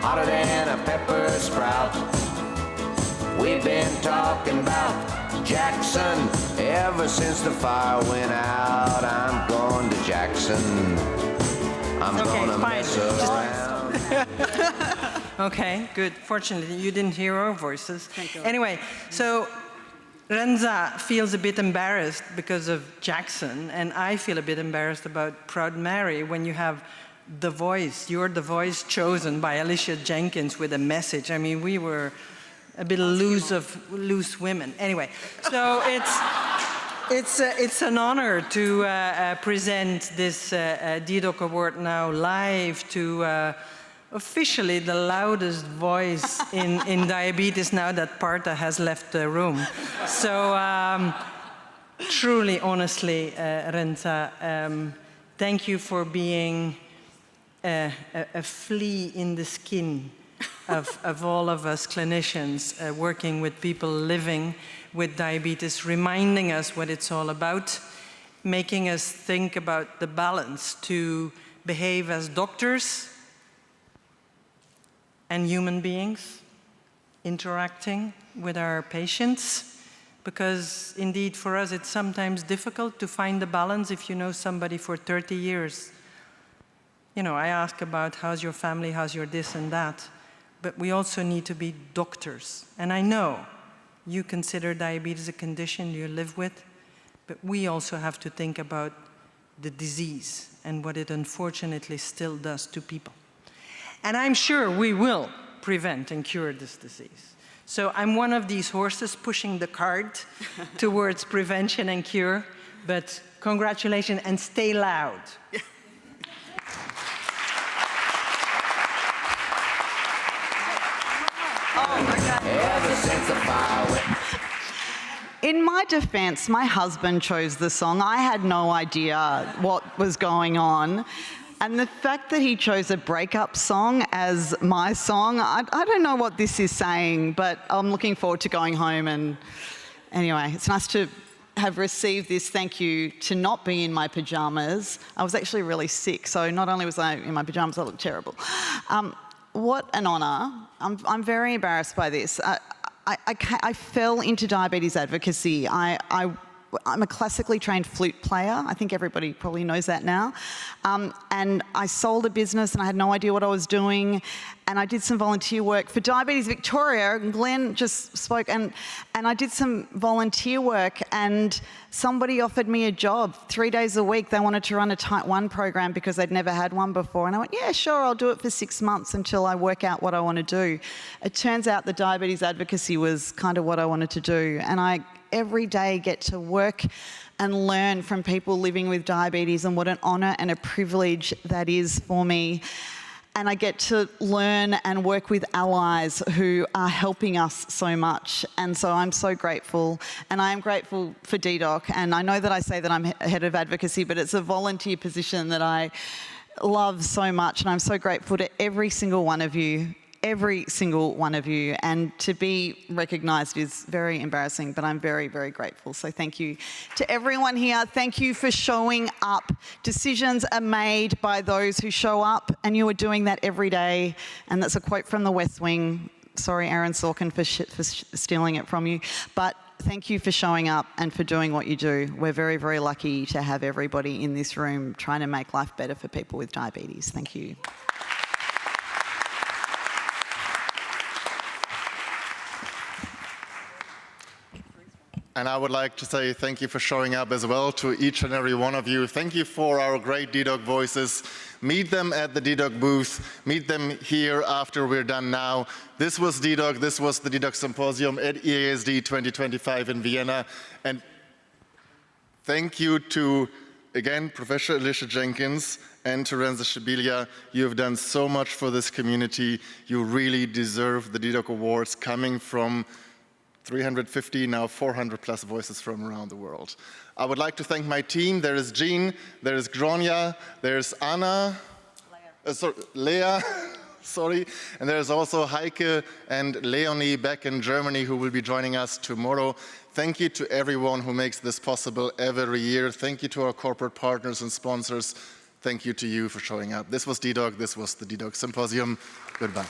hotter than a pepper sprout. We've been talking about Jackson ever since the fire went out. I'm going to Jackson. I'm gonna mess around. Okay, good. Fortunately, you didn't hear our voices. Thank you. Anyway, so Renza feels a bit embarrassed because of Jackson, and I feel a bit embarrassed about Proud Mary when you have the voice. You're the voice chosen by Alicia Jenkins with a message. I mean, we were a bit loose women. Anyway, so it's an honor to present this dedoc award now live to officially the loudest voice in diabetes now that Partha has left the room. So truly, honestly, Renza, thank you for being a flea in the skin of all of us clinicians working with people living with diabetes, reminding us what it's all about, making us think about the balance to behave as doctors and human beings interacting with our patients, because indeed for us it's sometimes difficult to find the balance if you know somebody for 30 years. You know, I ask about how's your family, how's your this and that, but we also need to be doctors. And I know you consider diabetes a condition you live with, but we also have to think about the disease and what it unfortunately still does to people. And I'm sure we will prevent and cure this disease. So I'm one of these horses pushing the cart towards prevention and cure, but congratulations and stay loud. In my defense, my husband chose the song. I had no idea what was going on. And the fact that he chose a breakup song as my song, I don't know what this is saying, but I'm looking forward to going home. And anyway, it's nice to have received this thank you, to not be in my pajamas. I was actually really sick, so not only was I in my pajamas, I looked terrible. What an honour. I'm very embarrassed by this. I fell into diabetes advocacy. I'm a classically trained flute player. I think everybody probably knows that now. And I sold a business and I had no idea what I was doing. And I did some volunteer work for Diabetes Victoria. Glenn just spoke, and I did some volunteer work, and somebody offered me a job 3 days a week. They wanted to run a Type 1 program because they'd never had one before. And I went, yeah, sure, I'll do it for 6 months until I work out what I want to do. It turns out that diabetes advocacy was kind of what I wanted to do. And I every day get to work and learn from people living with diabetes, and what an honour and a privilege that is for me. And I get to learn and work with allies who are helping us so much. And so I'm so grateful. And I am grateful for dedoc. And I know that I say that I'm head of advocacy, but it's a volunteer position that I love so much. And I'm so grateful to every single one of you. Every single one of you, and to be recognised is very embarrassing, but I'm very, very grateful. So thank you to everyone here. Thank you for showing up. Decisions are made by those who show up, and you are doing that every day. And that's a quote from The West Wing. Sorry, Aaron Sorkin, for stealing it from you. But thank you for showing up and for doing what you do. We're very, very lucky to have everybody in this room trying to make life better for people with diabetes. Thank you. And I would like to say thank you for showing up as well to each and every one of you. Thank you for our great dedoc voices. Meet them at the dedoc booth. Meet them here after we're done now. This was dedoc. This was the dedoc Symposium at EASD 2025 in Vienna. And thank you to, again, Professor Alicia Jenkins and to Renza Shibilia. You have done so much for this community. You really deserve the dedoc awards coming from 350, now 400 plus voices from around the world. I would like to thank my team. There is Jean, there is Gronia, there's Anna, Leah, Sorry. And there's also Heike and Leonie back in Germany who will be joining us tomorrow. Thank you to everyone who makes this possible every year. Thank you to our corporate partners and sponsors. Thank you to you for showing up. This was dedoc. This was the dedoc Symposium. Goodbye.